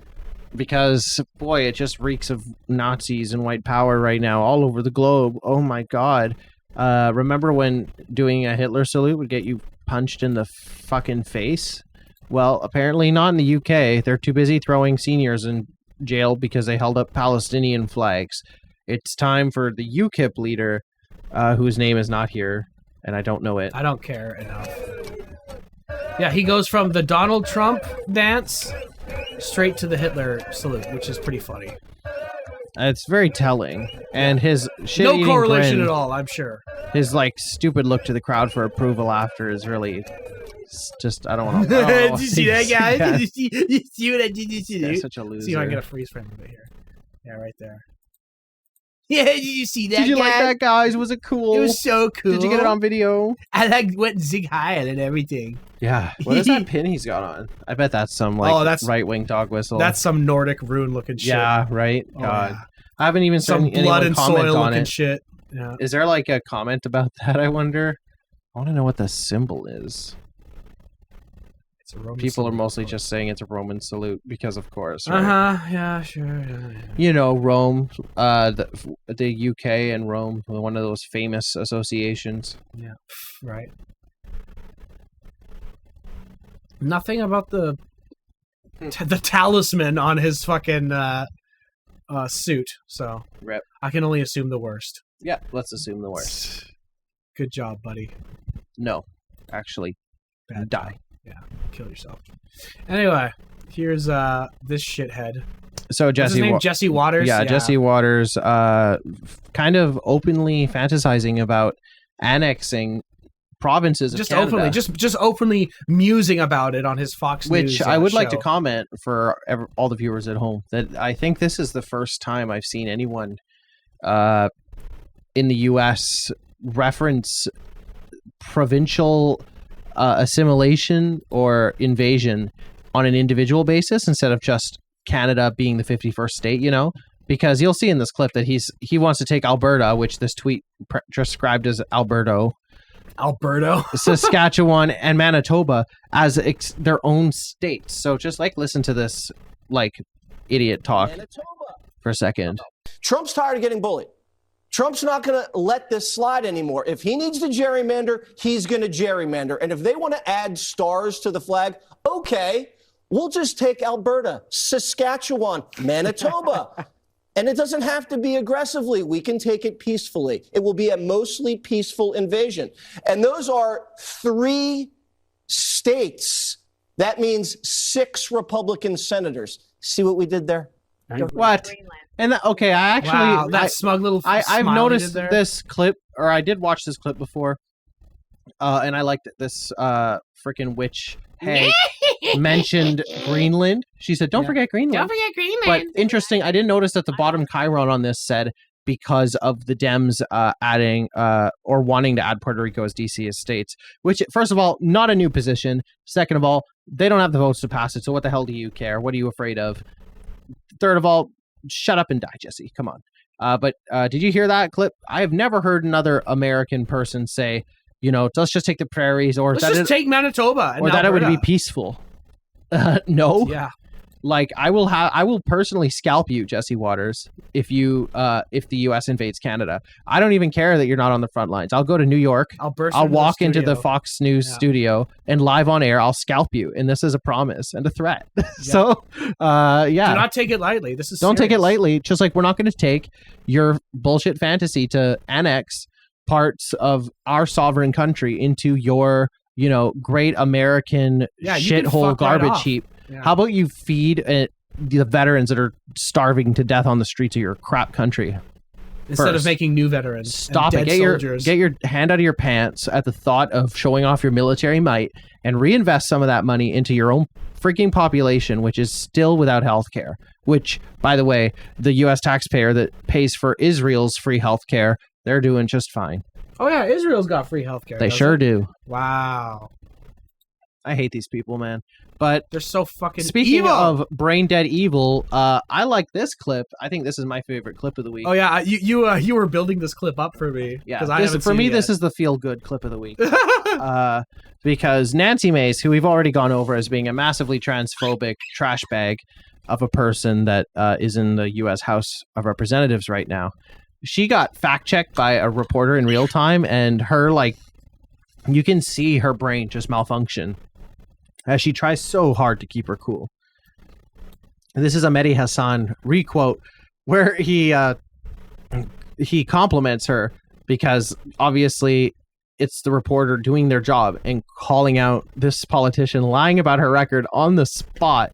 Because, boy, it just reeks of Nazis and white power right now all over the globe. Oh my god. Remember when doing a Hitler salute would get you punched in the fucking face? Well, apparently not in the UK. They're too busy throwing seniors in jail because they held up Palestinian flags. It's time for the UKIP leader, whose name is not here, and I don't know it. I don't care enough. Yeah, he goes from the Donald Trump dance straight to the Hitler salute, which is pretty funny. It's very telling, and his no correlation at all, I'm sure. His like stupid look to the crowd for approval after is really just I don't want to. Did you see that, guys? Yeah. Did you see what I did? Yeah, such a loser. See if I can get a freeze frame of it here. Yeah, right there. Yeah, did you see that? Did you guy? like that, guys? Was it cool? It was so cool. Did you get it on video? I like went zig heil and everything. Yeah. What is that pin he's got on? I bet that's some right-wing dog whistle. That's some Nordic rune looking shit. Yeah, right. Oh, God, yeah. I haven't even some seen blood anyone and comment soil on looking it. shit. Yeah. Is there like a comment about that? I wonder. I want to know what the symbol is. It's a Roman People salute. are mostly just saying it's a Roman salute because, of course. Right? Yeah. Sure. Yeah. You know, Rome, the UK and Rome, one of those famous associations. Yeah. Right. Nothing about the talisman on his fucking suit, so Rip. I can only assume the worst. Yeah, let's assume the worst. Good job, buddy. No, actually, Bad die. job. Yeah, kill yourself. Anyway, here's this shithead. So What's his Jesse, name? Jesse Waters. Yeah, Jesse Waters, kind of openly fantasizing about annexing provinces of Just Canada. openly, just openly musing about it on his Fox Which News. I would like to show. comment for all the viewers at home that I think this is the first time I've seen anyone in the U.S. reference provincial assimilation or invasion on an individual basis instead of just Canada being the 51st state, you know? Because you'll see in this clip that he wants to take Alberta, which this tweet described as Alberta, Saskatchewan, and Manitoba as their own states. So just listen to this idiot talk for a second. Trump's tired of getting bullied. Trump's not going to let this slide anymore. If he needs to gerrymander, he's going to gerrymander. And if they want to add stars to the flag, okay, we'll just take Alberta, Saskatchewan, Manitoba. And it doesn't have to be aggressively. We can take it peacefully. It will be a mostly peaceful invasion. And those are 3 states. That means 6 Republican senators. See what we did there? What? And I actually that smug little. I've smile noticed he did there. this clip, or I did watch this clip before, and I liked this freaking witch hag mentioned Greenland. She said, "Don't forget Greenland." Don't forget Greenland. But interesting, I didn't notice that the bottom chyron on this said because of the Dems adding or wanting to add Puerto Rico as DC as states. Which, first of all, not a new position. Second of all, they don't have the votes to pass it. So what the hell do you care? What are you afraid of? Third of all, shut up and die, Jesse. Come on. But did you hear that clip? I have never heard another American person say, let's just take the prairies, or Let's just take Manitoba, and or that it would be Alberta. peaceful. No. Yeah. I will personally scalp you, Jesse Waters, if the U.S. invades Canada. I don't even care that you're not on the front lines. I'll go to New York. I'll walk into the Fox News studio and live on air. I'll scalp you, and this is a promise and a threat. So, Do not take it lightly. This is don't take it serious. lightly. Just like we're not going to take your bullshit fantasy to annex parts of our sovereign country into your, great American Yeah, you can shithole fuck right garbage off. heap. Yeah. How about you feed the veterans that are starving to death on the streets of your crap country? Instead of first? making new veterans. Stop and it. dead soldiers. Get your hand out of your pants at the thought of showing off your military might and reinvest some of that money into your own freaking population, which is still without health care. Which, by the way, the U.S. taxpayer that pays for Israel's free health care, they're doing just fine. Oh yeah, Israel's got free healthcare. They doesn't sure it? do. Wow. I hate these people, man. But they're so fucking speaking evil. of brain dead evil, I like this clip. I think this is my favorite clip of the week. Oh yeah, you were building this clip up for me. Yeah, because I haven't for seen me, it this yet. is the feel good clip of the week. Because Nancy Mace, who we've already gone over as being a massively transphobic trash bag of a person that is in the U.S. House of Representatives right now, she got fact checked by a reporter in real time, and her you can see her brain just malfunction as she tries so hard to keep her cool. And this is a Mehdi Hassan requote where he compliments her because obviously it's the reporter doing their job and calling out this politician lying about her record on the spot.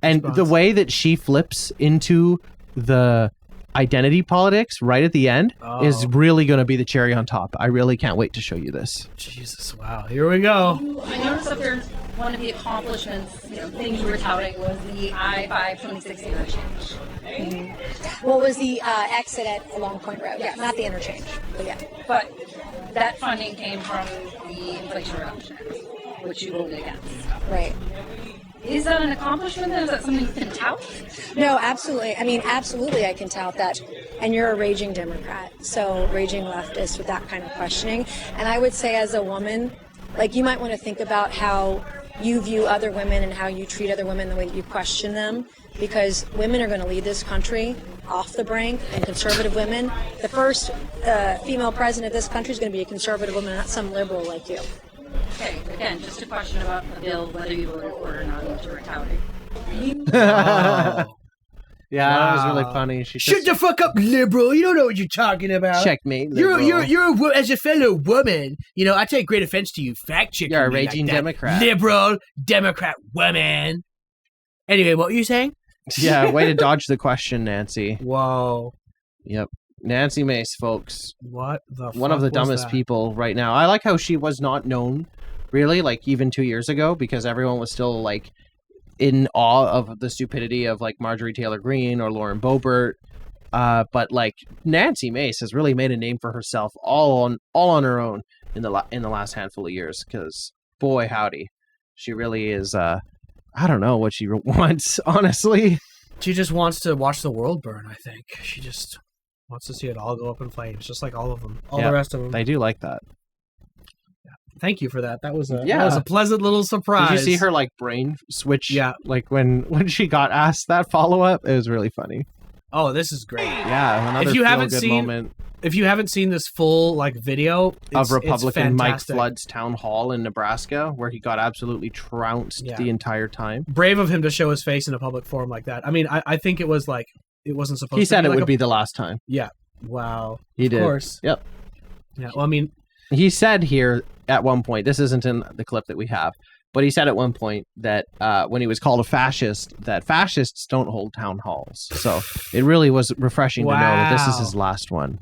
And the way that she flips into the identity politics right at the end is really going to be the cherry on top. I really can't wait to show you this. Jesus, wow. Here we go. I noticed that there's one of the accomplishments, things you were touting was the I-526 interchange. What was the exit at Long Point Road? Yeah, not the interchange, but yeah. But that funding came from the Inflation Reduction Act, which you voted against. Right. Is that an accomplishment? Is that something you can tout? No, absolutely. I mean, absolutely I can tout that. And you're a raging Democrat, so raging leftist with that kind of questioning. And I would say as a woman, like you might want to think about how you view other women and how you treat other women, the way that you question them, because women are going to lead this country off the brink, and conservative women. The first female president of this country is going to be a conservative woman, not some liberal like you. Okay, again, just a question about the bill, whether you voted for it or not, what you were touting. Yeah, that was really funny. She Shut the fuck up, liberal. You don't know what you're talking about. Checkmate, liberal. You're as a fellow woman, I take great offense to you fact checking. You're a me raging like that. Democrat. Liberal Democrat woman. Anyway, what were you saying? Yeah, way to dodge the question, Nancy. Whoa. Yep. Nancy Mace, folks. What the One of the fuck was dumbest that? people right now. I like how she was not known, really, like even 2 years ago, because everyone was still like in awe of the stupidity of like Marjorie Taylor Greene or Lauren Boebert. But like Nancy Mace has really made a name for herself all on her own in the last handful of years. Because boy, howdy, she really is. I don't know what she wants, honestly. She just wants to watch the world burn, I think. She just wants to see it all go up in flames, just like all of them. All the rest of them. They do like that. Thank you for that. That was a pleasant little surprise. Did you see her like brain switch? Yeah. Like when she got asked that follow-up, it was really funny. Oh, this is great. Yeah, another if you haven't feel-good seen, moment. If you haven't seen this full like video Of Republican Mike fantastic. Flood's town hall in Nebraska, where he got absolutely trounced the entire time. Brave of him to show his face in a public forum like that. I mean, I think it was like it wasn't supposed. He to said be it like would be the last time. Yeah. Wow. He did. Of course. Yep. Yeah. Well, I mean, he said here at one point, this isn't in the clip that we have, but he said at one point that when he was called a fascist, that fascists don't hold town halls. So it really was refreshing to know that this is his last one.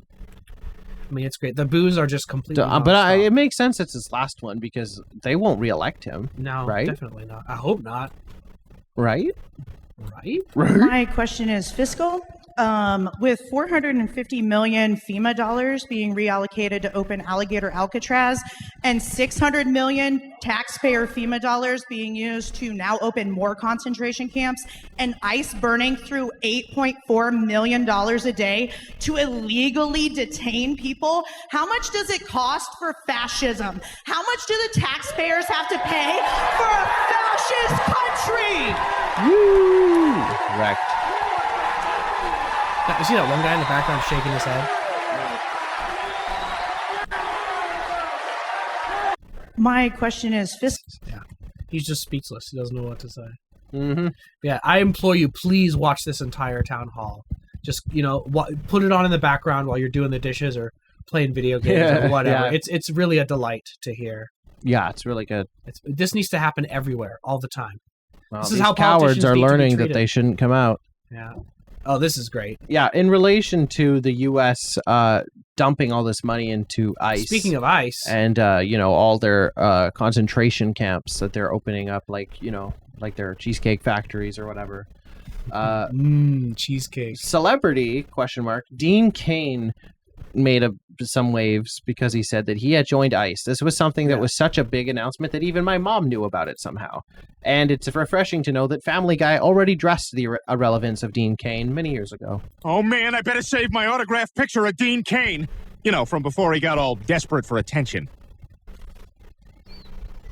I mean, it's great. The boos are just completely. But it makes sense it's his last one because they won't reelect him. No, right? Definitely not. I hope not. Right? Right? My question is fiscal. With 450 million FEMA dollars being reallocated to open Alligator Alcatraz and 600 million taxpayer FEMA dollars being used to now open more concentration camps and ICE burning through $8.4 million a day to illegally detain people, how much does it cost for fascism? How much do the taxpayers have to pay for a fascist country? Woo! Wrecked. You see that one guy in the background shaking his head? My question is fiscal. Yeah. He's just speechless. He doesn't know what to say. Mm-hmm. Yeah, I implore you, please watch this entire town hall. Just, put it on in the background while you're doing the dishes or playing video games or whatever. Yeah. It's really a delight to hear. Yeah, it's really good. This needs to happen everywhere, all the time. Well, this these is how cowards politicians are need to be learning that treated. they shouldn't come out. Yeah. Oh, this is great. Yeah, in relation to the U.S. Dumping all this money into ICE. Speaking of ICE. And, all their concentration camps that they're opening up, like their cheesecake factories or whatever. Cheesecake. Celebrity, ? Dean Cain made some waves because he said that he had joined ICE. This was something that was such a big announcement that even my mom knew about it somehow. And it's refreshing to know that Family Guy already addressed the irrelevance of Dean Cain many years ago. Oh man, I better save my autographed picture of Dean Cain. From before he got all desperate for attention.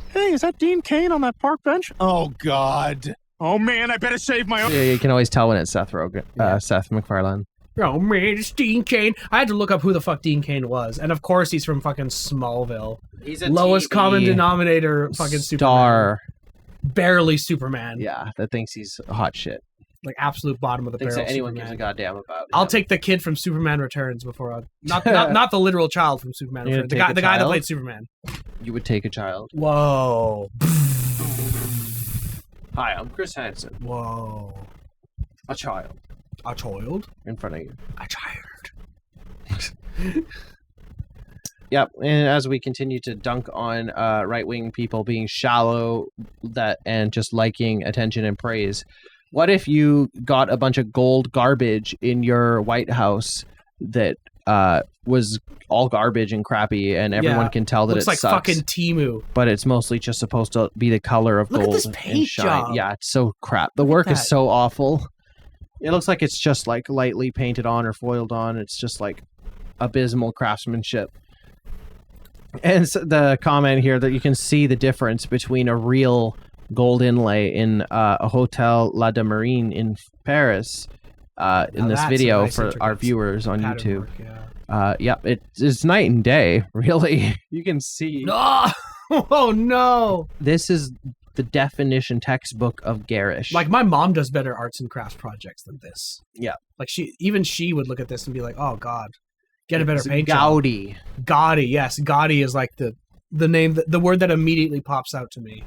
Hey, is that Dean Cain on that park bench? Oh God. Oh man, I better save my Yeah, you can always tell when it's Seth Rogen, Seth MacFarlane. Oh man, it's Dean Cain. I had to look up who the fuck Dean Cain was, and of course he's from fucking Smallville. He's a lowest TV common denominator fucking star. Superman. Barely Superman. Yeah, that thinks he's hot shit. Like absolute bottom of the Thinks barrel. that anyone Superman. gives a goddamn about. I'll take the kid from Superman Returns before not the literal child from Superman You're Returns. gonna The take a guy that child? played Superman. You would take a child. Whoa. Hi, I'm Chris Hansen. Whoa. A child. A child? In front of you. A child. Yep, and as we continue to dunk on right-wing people being shallow and just liking attention and praise, what if you got a bunch of gold garbage in your White House that was all garbage and crappy, and everyone can tell that looks it like sucks, fucking Temu. but it's mostly just supposed to be the color of Look at gold this and paint shine. job. Yeah, it's so crap. The work that. is so awful. It looks like it's just like lightly painted on or foiled on. It's just like abysmal craftsmanship. And so the comment here that you can see the difference between a real gold inlay in a Hotel La de Marine in Paris in this that's a video nice for our intricate viewers on pattern YouTube. work, Yep, it's night and day, really. You can see. No! Oh no! This is the definition textbook of garish. Like my mom does better arts and crafts projects than this. Yeah. Like she would look at this and be like, "Oh God, get a better It's paint Gaudi. job." Gaudi, yes, Gaudi is like the name, the word that immediately pops out to me.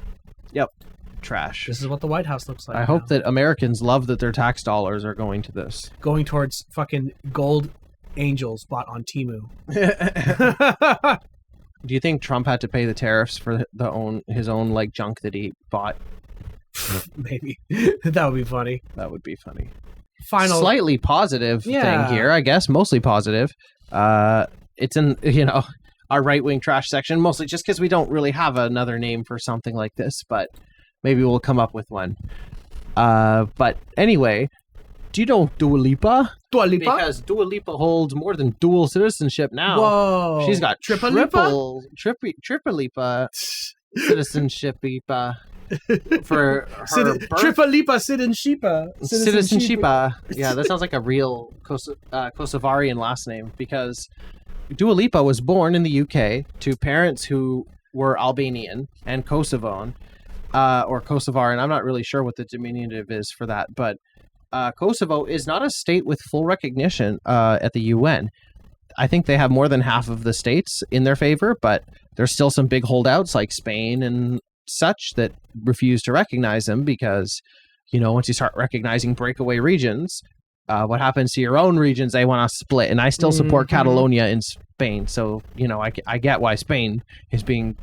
Yep. Trash. This is what the White House looks like. I hope that Americans love that their tax dollars are going to this. Going towards fucking gold angels bought on Temu. Do you think Trump had to pay the tariffs for his own like junk that he bought? Maybe that would be funny. That would be funny. Final, slightly positive Yeah. thing here, I guess. Mostly positive. It's in our right wing trash section, mostly just because we don't really have another name for something like this, but maybe we'll come up with one. But anyway, do you know Dua Lipa? Dua Lipa? Because Dua Lipa holds more than dual citizenship now. Whoa. She's got Triple Lipa? triple Lipa citizenship Lipa for her birth. Triple Lipa citizenship. Citizenship. Yeah, that sounds like a real Kosovarian last name, because Dua Lipa was born in the UK to parents who were Albanian and Kosovan, or Kosovar, I'm not really sure what the diminutive is for that, but Kosovo is not a state with full recognition at the UN. I think they have more than half of the states in their favor, but there's still some big holdouts like Spain and such that refuse to recognize them because, once you start recognizing breakaway regions, what happens to your own regions, they want to split. And I still support Catalonia in Spain. So, I get why Spain is being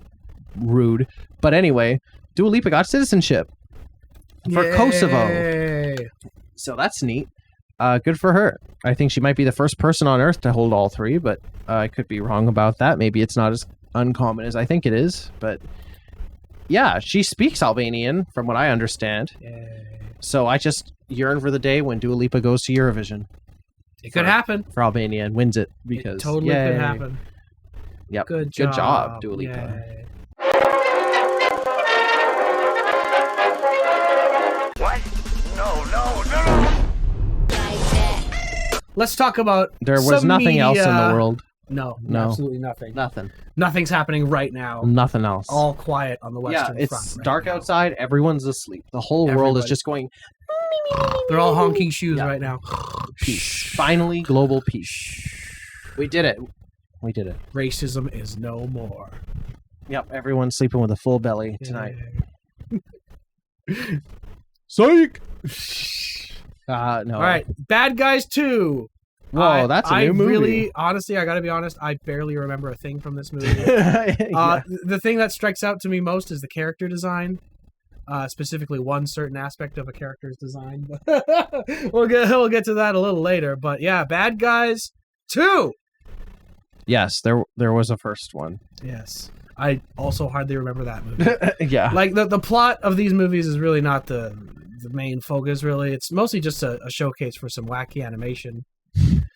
rude. But anyway, Dua Lipa got citizenship for Kosovo. So that's neat. Good for her. I think she might be the first person on Earth to hold all three, but I could be wrong about that. Maybe it's not as uncommon as I think it is. But yeah, she speaks Albanian, from what I understand. So I just yearn for the day when Dua Lipa goes to Eurovision. It could happen. For Albania and wins it, because It totally could happen. Yep. Good job, job, Dua Lipa. Yay. What? No. Let's talk about There was some nothing else in the media- world. No, No. absolutely nothing. Nothing. Nothing's happening right now. Nothing else. All quiet on the Western it's Front. Right dark now. outside. Everyone's asleep. The whole world is Everybody. just going They're all honking shoes right now. peace. Finally, global peace. We did it. We did it. Racism is no more. Yep. Everyone's sleeping with a full belly tonight. Psych. No. All right, Bad Guys 2. Whoa, that's a new movie. Really, honestly, I gotta be honest, I barely remember a thing from this movie. Yeah. The thing that strikes out to me most is the character design. Specifically, one certain aspect of a character's design. we'll get to that a little later. But yeah, Bad Guys 2. Yes, there was a first one. Yes, I also hardly remember that movie. Yeah. Like the plot of these movies is really not the main focus. Really, it's mostly just a showcase for some wacky animation.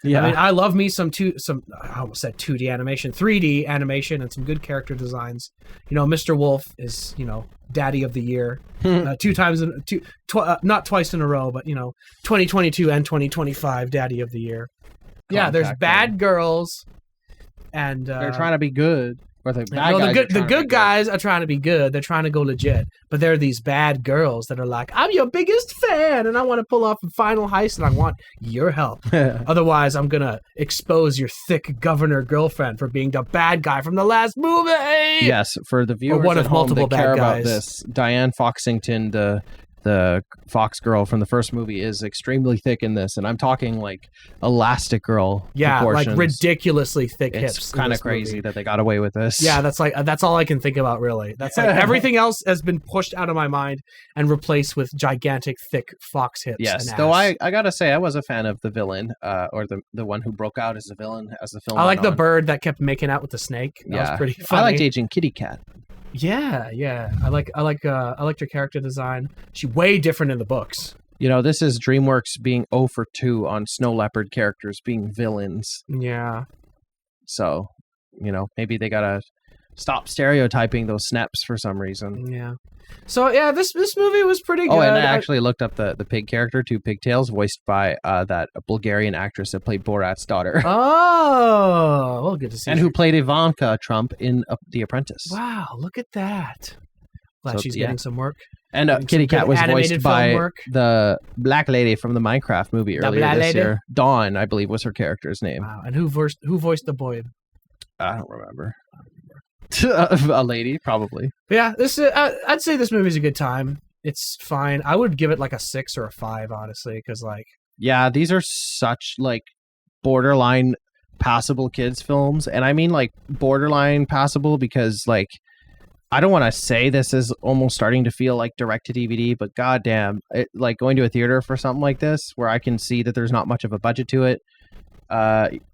Yeah. I mean, I love me some I almost said 2D animation, 3D animation, and some good character designs. Mr. Wolf is, Daddy of the Year, 2 times, not twice in a row, but 2022 and 2025 Daddy of the Year. Yeah, there's bad girls, and they're trying to be good. Or the good guys are trying to be good. They're trying to go legit. But there are these bad girls that are like, I'm your biggest fan, and I want to pull off a final heist, and I want your help. Otherwise, I'm going to expose your thick governor girlfriend for being the bad guy from the last movie. Yes, for the viewers one at of home multiple that care bad about guys. this, Diane Foxington, the Fox girl from the first movie, is extremely thick in this, and I'm talking like Elastic Girl proportions. Like ridiculously thick It's hips. kind of crazy that they got away with this. Yeah, that's all I can think about, really. That's like everything else has been pushed out of my mind and replaced with gigantic, thick fox hips. Yes, and though ass. I gotta say, I was a fan of the villain, or the one who broke out as the villain as the film I like went the on. bird that kept making out with the snake. That was pretty funny. I liked Agent Kitty Cat. Yeah. I liked her character design. She's way different in the books. This is DreamWorks being 0 for 2 on Snow Leopard characters being villains. Yeah. So, maybe they gotta stop stereotyping those snaps for some reason. Yeah. So yeah, this movie was pretty good. Oh, and I actually looked up the pig character, 2 Pigtails, voiced by that Bulgarian actress that played Borat's daughter. Oh, well, good to see. And who played Ivanka Trump in The Apprentice. Wow, look at that. Glad she's getting some work. And Kitty Cat was voiced by the black lady from the Minecraft movie earlier this year. Dawn, I believe, was her character's name. Wow. And who voiced the boy? I don't remember. A lady, probably. Yeah, I'd say this movie's a good time. It's fine. I would give it like a 6 or a 5, honestly, because yeah, these are such borderline passable kids films, and I mean borderline passable because I don't want to say this is almost starting to feel like direct to DVD, but goddamn, going to a theater for something like this where I can see that there's not much of a budget to it.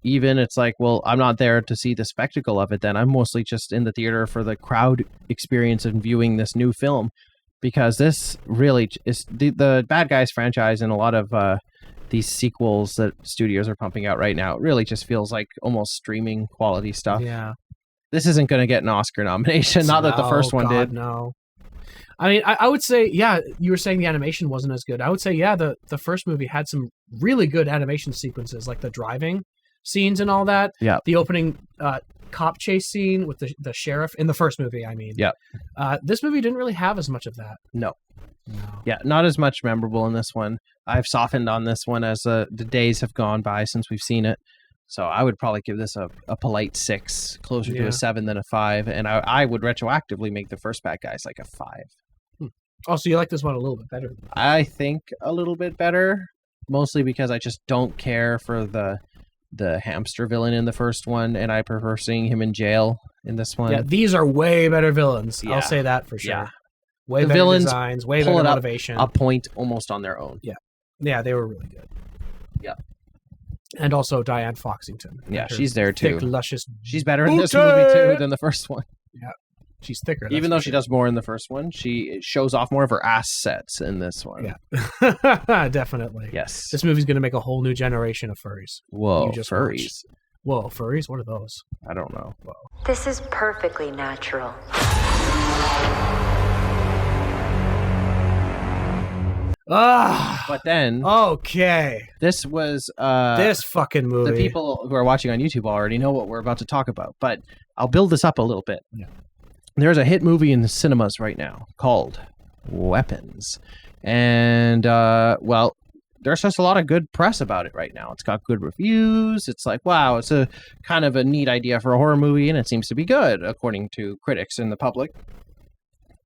Even it's well, I'm not there to see the spectacle of it. Then I'm mostly just in the theater for the crowd experience and viewing this new film, because this really is the Bad Guys franchise and a lot of these sequels that studios are pumping out right now. It really just feels like almost streaming quality stuff. Yeah. This isn't going to get an Oscar nomination. Not that the first one did. No. I mean, I would say, yeah, you were saying the animation wasn't as good. I would say, yeah, the first movie had some really good animation sequences, like the driving scenes and all that. Yeah. The opening cop chase scene with the sheriff in the first movie, I mean. Yeah. This movie didn't really have as much of that. No. Yeah, not as much memorable in this one. I've softened on this one as the days have gone by since we've seen it. So I would probably give this a polite 6, closer to a 7 than a 5. And I would retroactively make the first Bad Guys like a 5. Oh, so you like this one a little bit better? I think a little bit better, mostly because I just don't care for the hamster villain in the first one, and I prefer seeing him in jail in this one. Yeah, these are way better villains. Yeah. I'll say that for sure. Yeah. Way The better villains designs, way pull better it up motivation. a point almost on their own. Yeah, they were really good. Yeah. And also Diane Foxington. Yeah, Her she's there too. Thick, luscious. She's better in this movie too than the first one. Yeah, she's thicker. Even though she does more in the first one, she shows off more of her ass sets in this one. Yeah, definitely. Yes. This movie's going to make a whole new generation of furries. Whoa, You just furries. watched. Whoa, furries? What are those? I don't know. Whoa. This is perfectly natural. Ah. But then, okay, this was this fucking movie. The people who are watching on YouTube already know what we're about to talk about, but I'll build this up a little bit. Yeah. There's a hit movie in the cinemas right now called Weapons, and well, there's just a lot of good press about it right now. It's got good reviews. It's like, wow, it's a kind of a neat idea for a horror movie, and it seems to be good according to critics and the public.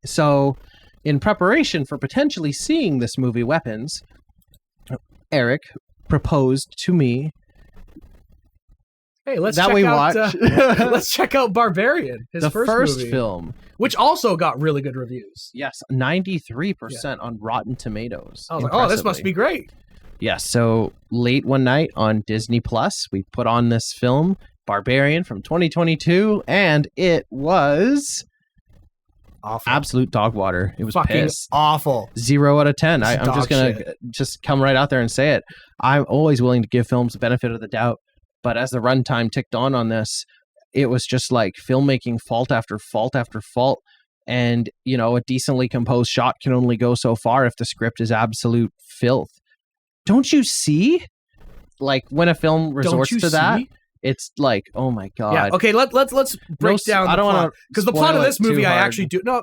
So, in preparation for potentially seeing this movie, Weapons, Eric proposed to me. Hey, let's that check we out, watch. let's check out Barbarian, his the first movie, film, which also got really good reviews. Yes, 93% on Rotten Tomatoes. I was like, oh, this must be great. Yes, so late one night on Disney Plus, we put on this film, Barbarian from 2022, and it was awful. Absolute dog water. It was fucking piss. awful. 0 out of 10. I'm Dog just gonna shit. just come right out there and say it. I'm always willing to give films the benefit of the doubt, but as the runtime ticked on this, it was just like filmmaking fault after fault after fault. And, you know, a decently composed shot can only go so far if the script is absolute filth. Don't you see? Like, when a film resorts to that, it's like, oh my God. Yeah. Okay. Let's break down. I don't want to, because the plot of this movie, I actually do. No,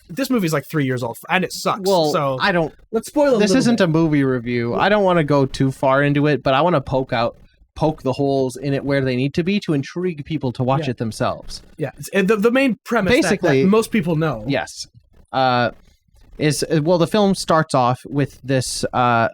this movie's like 3 years old and it sucks. Well, so I don't. Let's spoil it. This isn't a movie review. I don't want to go too far into it, but I want to poke the holes in it where they need to be to intrigue people to watch it themselves. Yeah. The main premise basically that most people know. Yes. The film starts off with this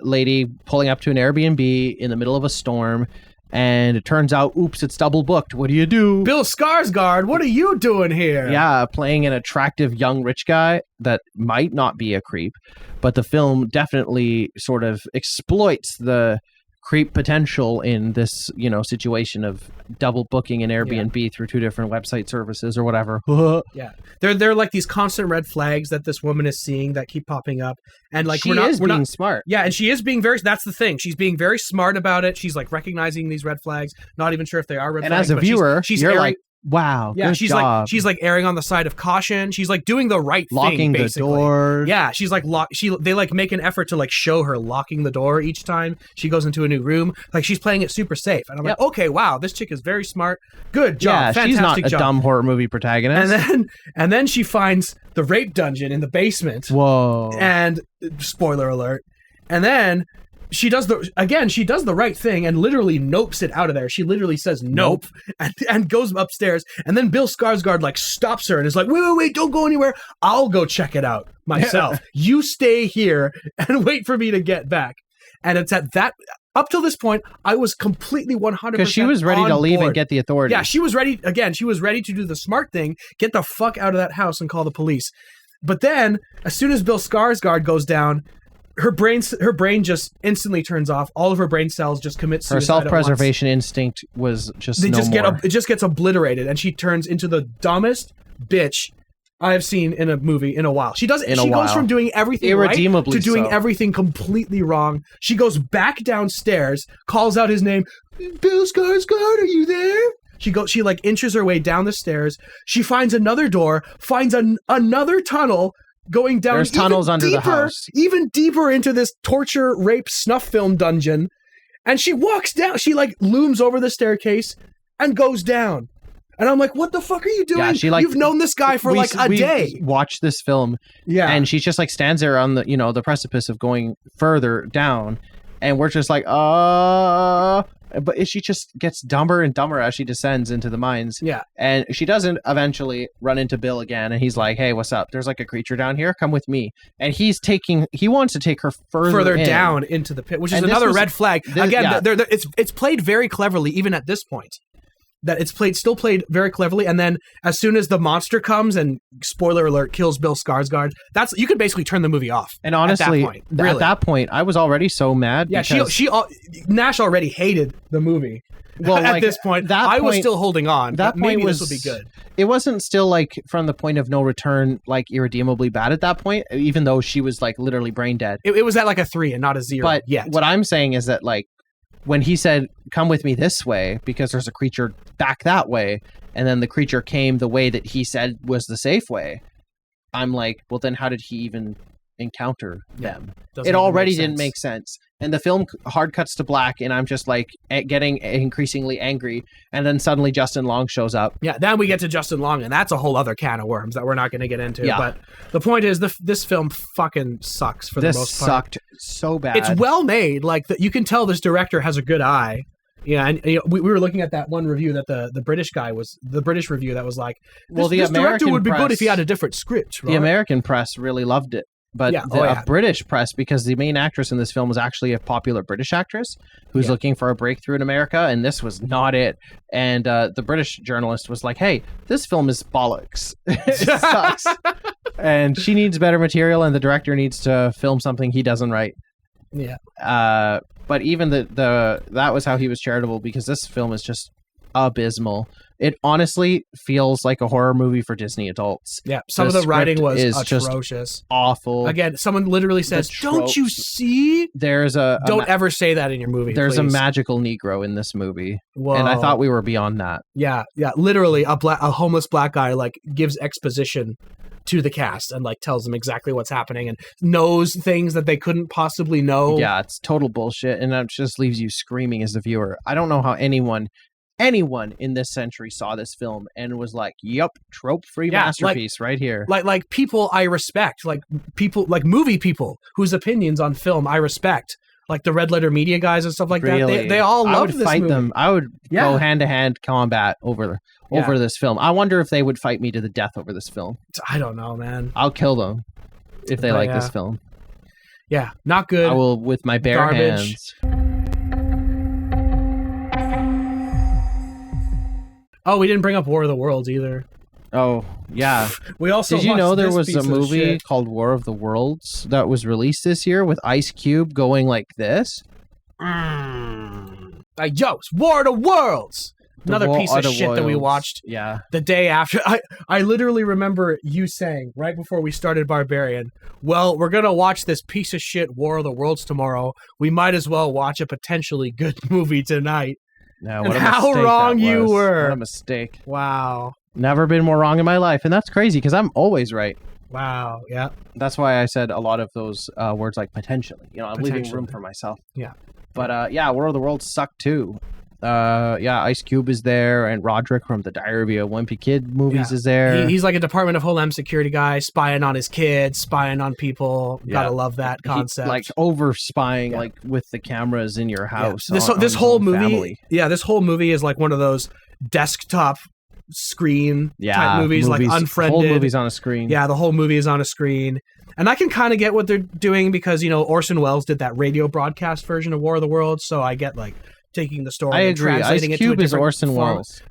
lady pulling up to an Airbnb in the middle of a storm, and it turns out, oops, it's double booked. What do you do? Bill Skarsgård, what are you doing here? Yeah, playing an attractive young rich guy that might not be a creep, but the film definitely sort of exploits the creep potential in this, you know, situation of double booking an Airbnb through 2 different website services or whatever. Yeah, they're like these constant red flags that this woman is seeing that keep popping up, and like we're not smart. Yeah, and she is being very. That's the thing. She's being very smart about it. She's like recognizing these red flags, not even sure if they are red flags. And as a viewer, you're like, wow, yeah, good she's job. like erring on the side of caution. She's like doing the right locking thing, basically. the door. Yeah, she's like they like make an effort to like show her locking the door each time she goes into a new room. Like she's playing it super safe, and I'm like, okay, wow, this chick is very smart. Good job, Yeah, fantastic she's not a job. dumb horror movie protagonist. And then she finds the rape dungeon in the basement. Whoa! And spoiler alert. And then she does the right thing and literally nopes it out of there. She literally says nope and goes upstairs. And then Bill Skarsgård like stops her and is like, wait, don't go anywhere. I'll go check it out myself. You stay here and wait for me to get back. And it's at that, up till this point, I was completely 100% Because she was ready to leave and get the authorities. Yeah, she was ready. Again, she was ready to do the smart thing, get the fuck out of that house and call the police. But then, as soon as Bill Skarsgård goes down, her brain just instantly turns off. All of her brain cells just commit suicide. Her self-preservation instinct was just it just gets obliterated, and she turns into the dumbest bitch I have seen in a movie in a while. She goes from doing everything right to doing everything completely wrong. She goes back downstairs, calls out his name, Bill Skarsgård, are you there? She like inches her way down the stairs. She finds another door, finds another tunnel going down. There's tunnels under the house. Even deeper into this torture, rape, snuff film dungeon. And she walks down. She like looms over the staircase and goes down. And I'm like, what the fuck are you doing? Yeah, she like you've known this guy for like a day. Watch this film. Yeah. And she just like stands there on the, you know, the precipice of going further down. And we're just like, but she just gets dumber and dumber as she descends into the mines. Yeah. And she doesn't eventually run into Bill again. And he's like, hey, what's up? There's like a creature down here. Come with me. And he wants to take her further down into the pit, which is another red flag. Again, it's played very cleverly, even at this point. That it's still played very cleverly, and then as soon as the monster comes and spoiler alert kills Bill Skarsgård, you could basically turn the movie off. And honestly, at that point, I was already so mad. Yeah, Nash already hated the movie. Well, at this point, I was still holding on. That point maybe this will be good. It wasn't still like from the point of no return, like irredeemably bad at that point, even though she was like literally brain dead. It was at like a 3 and not a 0. But what I'm saying is that like, when he said, come with me this way, because there's a creature back that way, and then the creature came the way that he said was the safe way, I'm like, well, then how did he even encounter them? It already didn't make sense. And the film hard cuts to black, and I'm just like getting increasingly angry. And then suddenly Justin Long shows up. Yeah, then we get to Justin Long, and that's a whole other can of worms that we're not going to get into. Yeah. But the point is, this film fucking sucks for the most part. This sucked so bad. It's well made. Like, you can tell this director has a good eye. Yeah, and you know, we were looking at that one review that the British guy was, the British review that was like, this director would be good if he had a different script. Right? The American press really loved it. But the British press, because the main actress in this film was actually a popular British actress who's looking for a breakthrough in America, and this was not it. And the British journalist was like, hey, this film is bollocks. It sucks. And she needs better material, and the director needs to film something he doesn't write. Yeah. But even that was how he was charitable, because this film is just abysmal. It honestly feels like a horror movie for Disney adults. Yeah, some of the writing was atrocious. Just awful. Again, someone literally says, "Don't you see?" There's don't ever say that in your movie. There's please. a magical Negro in this movie, Whoa. and I thought we were beyond that. Yeah, literally a homeless black guy like gives exposition to the cast and like tells them exactly what's happening and knows things that they couldn't possibly know. Yeah, it's total bullshit, and that just leaves you screaming as the viewer. I don't know how anyone in this century saw this film and was like, "Yup, trope-free masterpiece right here." Like people I respect, like people like movie people whose opinions on film I respect, like the Red Letter Media guys and stuff like that. They all love this movie. I would fight them. I would go hand-to-hand combat over this film. I wonder if they would fight me to the death over this film. I don't know, man. I'll kill them if they like this film. Yeah, not good. I will with my bare hands. Oh, we didn't bring up War of the Worlds either. Oh, yeah. We also Did you know there was a piece of movie shit. called War of the Worlds that was released this year with Ice Cube going like this? Like, yo, it's War of the Worlds! Another piece of shit that we watched the day after. I literally remember you saying right before we started Barbarian, well, we're going to watch this piece of shit War of the Worlds tomorrow. We might as well watch a potentially good movie tonight. No, and how wrong you were. What a mistake. Wow. Never been more wrong in my life. And that's crazy because I'm always right. Wow. Yeah. That's why I said a lot of those words like potentially. You know, I'm leaving room for myself. Yeah. But War of the Worlds sucked too. Ice Cube is there, and Roderick from the Diary of a Wimpy Kid movies is there. He's like a Department of Homeland Security guy, spying on his kids, spying on people. Gotta love that concept. Like over spying, like with the cameras in your house. This whole movie, family. This whole movie is like one of those desktop screen type movies, like Unfriended. Whole movie's on a screen. Yeah, the whole movie is on a screen. And I can kind of get what they're doing because, Orson Welles did that radio broadcast version of War of the Worlds, so I get like taking the story and translating Ice Cube it to a is different Orson Welles.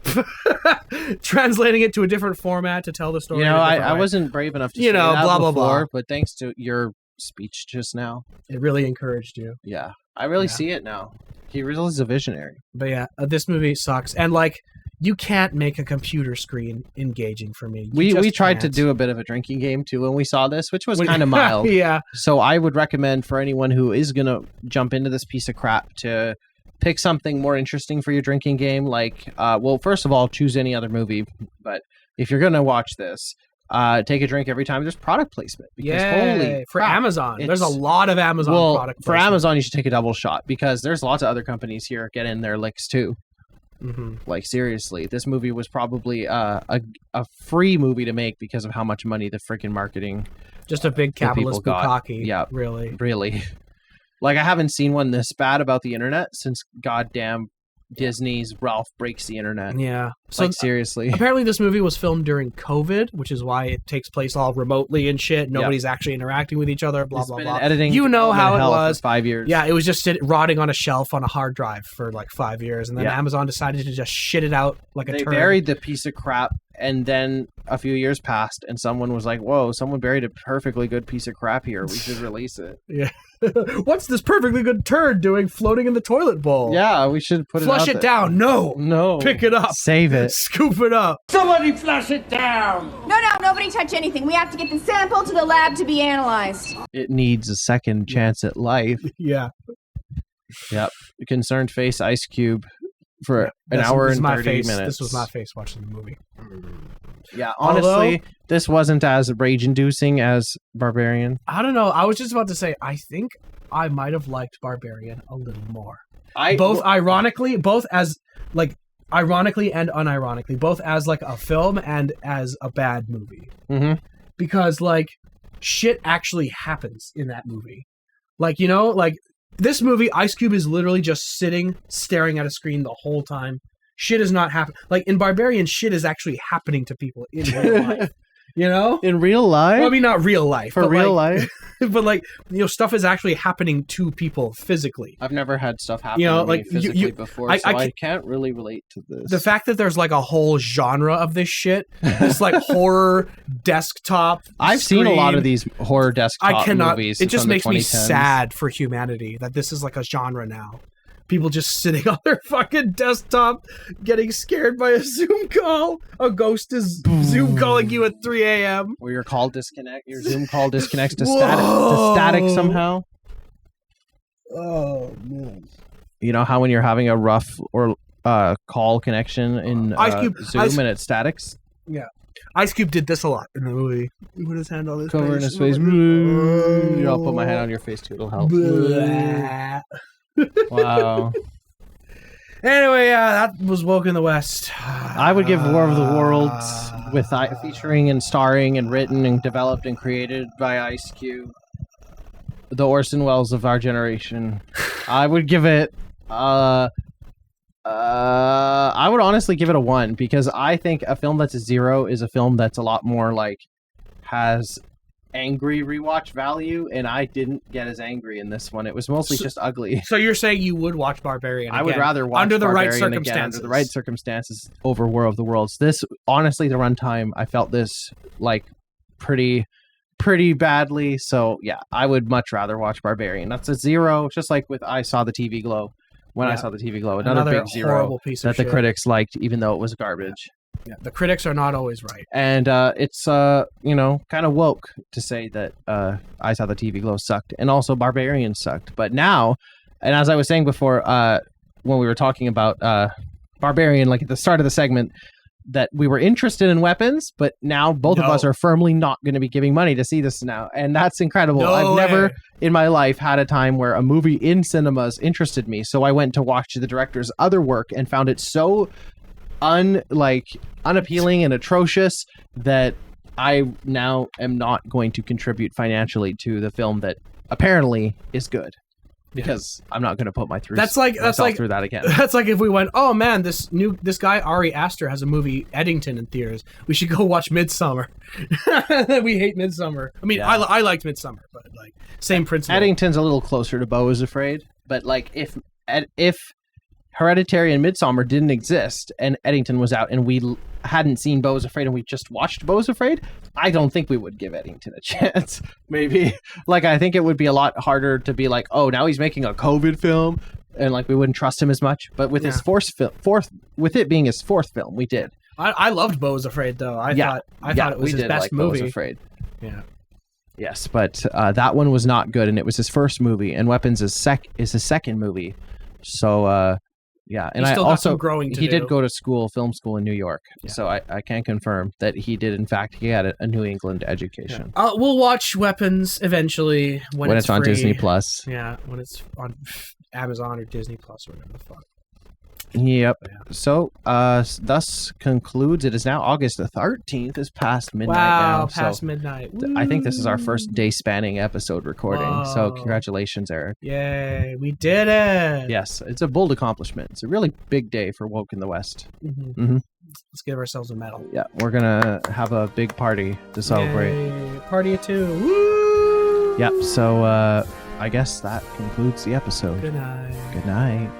translating it to a different format to tell the story. I wasn't brave enough to say that blah, before, blah, blah. but thanks to your speech just now, it really encouraged you. Yeah, I really see it now. He really is a visionary. But this movie sucks, and like you can't make a computer screen engaging for me. We tried to do a bit of a drinking game too when we saw this, which was kind of mild. Yeah. So I would recommend for anyone who is gonna jump into this piece of crap to pick something more interesting for your drinking game. Like, first of all, choose any other movie. But if you're gonna watch this, take a drink every time there's product placement. Because holy for crap, Amazon, there's a lot of Amazon product placement. For Amazon, you should take a double shot because there's lots of other companies here getting their licks too. Mm-hmm. Like seriously, this movie was probably a free movie to make because of how much money the freaking marketing. Just a big capitalist bukkake. Yeah, really. Like I haven't seen one this bad about the internet since goddamn Disney's Ralph Breaks the Internet. Yeah. So seriously. Apparently this movie was filmed during COVID, which is why it takes place all remotely and shit. Nobody's actually interacting with each other, blah, blah, blah. Editing how it was. For 5 years. Yeah, it was just rotting on a shelf on a hard drive for like 5 years. And then Amazon decided to just shit it out like a turd. They buried the piece of crap, and then a few years passed, and someone was like, whoa, someone buried a perfectly good piece of crap here. We should release it. Yeah. What's this perfectly good turd doing floating in the toilet bowl? Yeah, we should put Flush it down. No. Pick it up. Save it. Scoop it up. Somebody flush it down. No, nobody touch anything. We have to get the sample to the lab to be analyzed. It needs a second chance at life. Yeah. Yep. Concerned face Ice Cube for an hour and 30 minutes. This was my face watching the movie. Yeah, honestly, this wasn't as rage-inducing as Barbarian. I don't know. I was just about to say, I think I might have liked Barbarian a little more. Ironically and unironically, both as like a film and as a bad movie. Mm-hmm. Because like shit actually happens in that movie. Like, this movie, Ice Cube is literally just sitting, staring at a screen the whole time. Shit is not happening. Like, in Barbarian, shit is actually happening to people in real life. In real life? Well, I mean, not real life. For real life? But, stuff is actually happening to people physically. I've never had stuff happen to me physically before, so I can't really relate to this. The fact that there's, like, a whole genre of this shit, this, like, horror desktop I've seen a lot of these horror desktop movies. It just makes me sad for humanity that this is, like, a genre now. people just sitting on their fucking desktop getting scared by a Zoom call. A ghost is Zoom calling you at 3 a.m. Or your Zoom call disconnects to static somehow. Oh, man. You know how when you're having a rough or call connection in Zoom and it statics? Yeah. Ice Cube did this a lot in the movie. He put his hand on his Cover in his face. I'll put my hand on your face too. It'll help. Wow. Anyway, that was Woke in the West. I would give War of the Worlds featuring and starring and written and developed and created by Ice Cube. The Orson Welles of our generation. I would give it I would honestly give it a 1 because I think a film that's a 0 is a film that's a lot more like has angry rewatch value, and I didn't get as angry in this one. It was mostly just ugly. So you're saying you would watch Barbarian again? I would rather watch under the Barbarian right circumstances. Again, under the right circumstances over War of the Worlds. This, honestly, the runtime, I felt this like pretty badly. So yeah, I would much rather watch Barbarian. That's a 0, just like with I Saw the TV Glow. I saw the TV Glow, another big 0 that the critics liked, even though it was garbage. Yeah, the critics are not always right. And it's kind of woke to say that I Saw the TV Glow sucked, and also Barbarian sucked. But now, and as I was saying before, when we were talking about Barbarian, like at the start of the segment, that we were interested in Weapons, but now both of us are firmly not going to be giving money to see this now, and that's incredible. I've never in my life had a time where a movie in cinemas interested me, so I went to watch the director's other work and found it so unappealing and atrocious that I now am not going to contribute financially to the film that apparently is good. Because I'm not going to put myself through that again. That's like if we went, oh man, this guy Ari Aster has a movie Eddington in theaters. We should go watch Midsommar. We hate Midsommar. I mean, yeah. I liked Midsommar, but like same principle. Eddington's a little closer to Beau is Afraid, but like if Hereditary and Midsommar didn't exist and Eddington was out and we hadn't seen Beau is Afraid and we just watched Beau is Afraid, I don't think we would give Eddington a chance. Maybe. Like, I think it would be a lot harder to be like, oh, now he's making a COVID film, and like we wouldn't trust him as much. But with his with it being his fourth film, we did. I loved Beau is Afraid though. I thought it was his best movie. Beau is Afraid. Yeah. Yes, but that one was not good, and it was his first movie, and Weapons is his second movie. So yeah, and he he did go to film school in New York, so I can confirm that he did. In fact, he had a New England education. Yeah. We'll watch Weapons eventually when it's on free. Disney Plus. Yeah, when it's on Amazon or Disney Plus or whatever the fuck. Yep. Yeah. So, thus concludes. It is now August the 13th. It's past midnight now. Wow, past midnight. I think this is our first day-spanning episode recording. Whoa. So, congratulations, Eric. Yay, we did it. Yes, it's a bold accomplishment. It's a really big day for Woke in the West. Mm-hmm. Mm-hmm. Let's give ourselves a medal. Yeah, we're gonna have a big party to celebrate. Yay, party of 2. Woo! Yep. So, I guess that concludes the episode. Good night. Good night.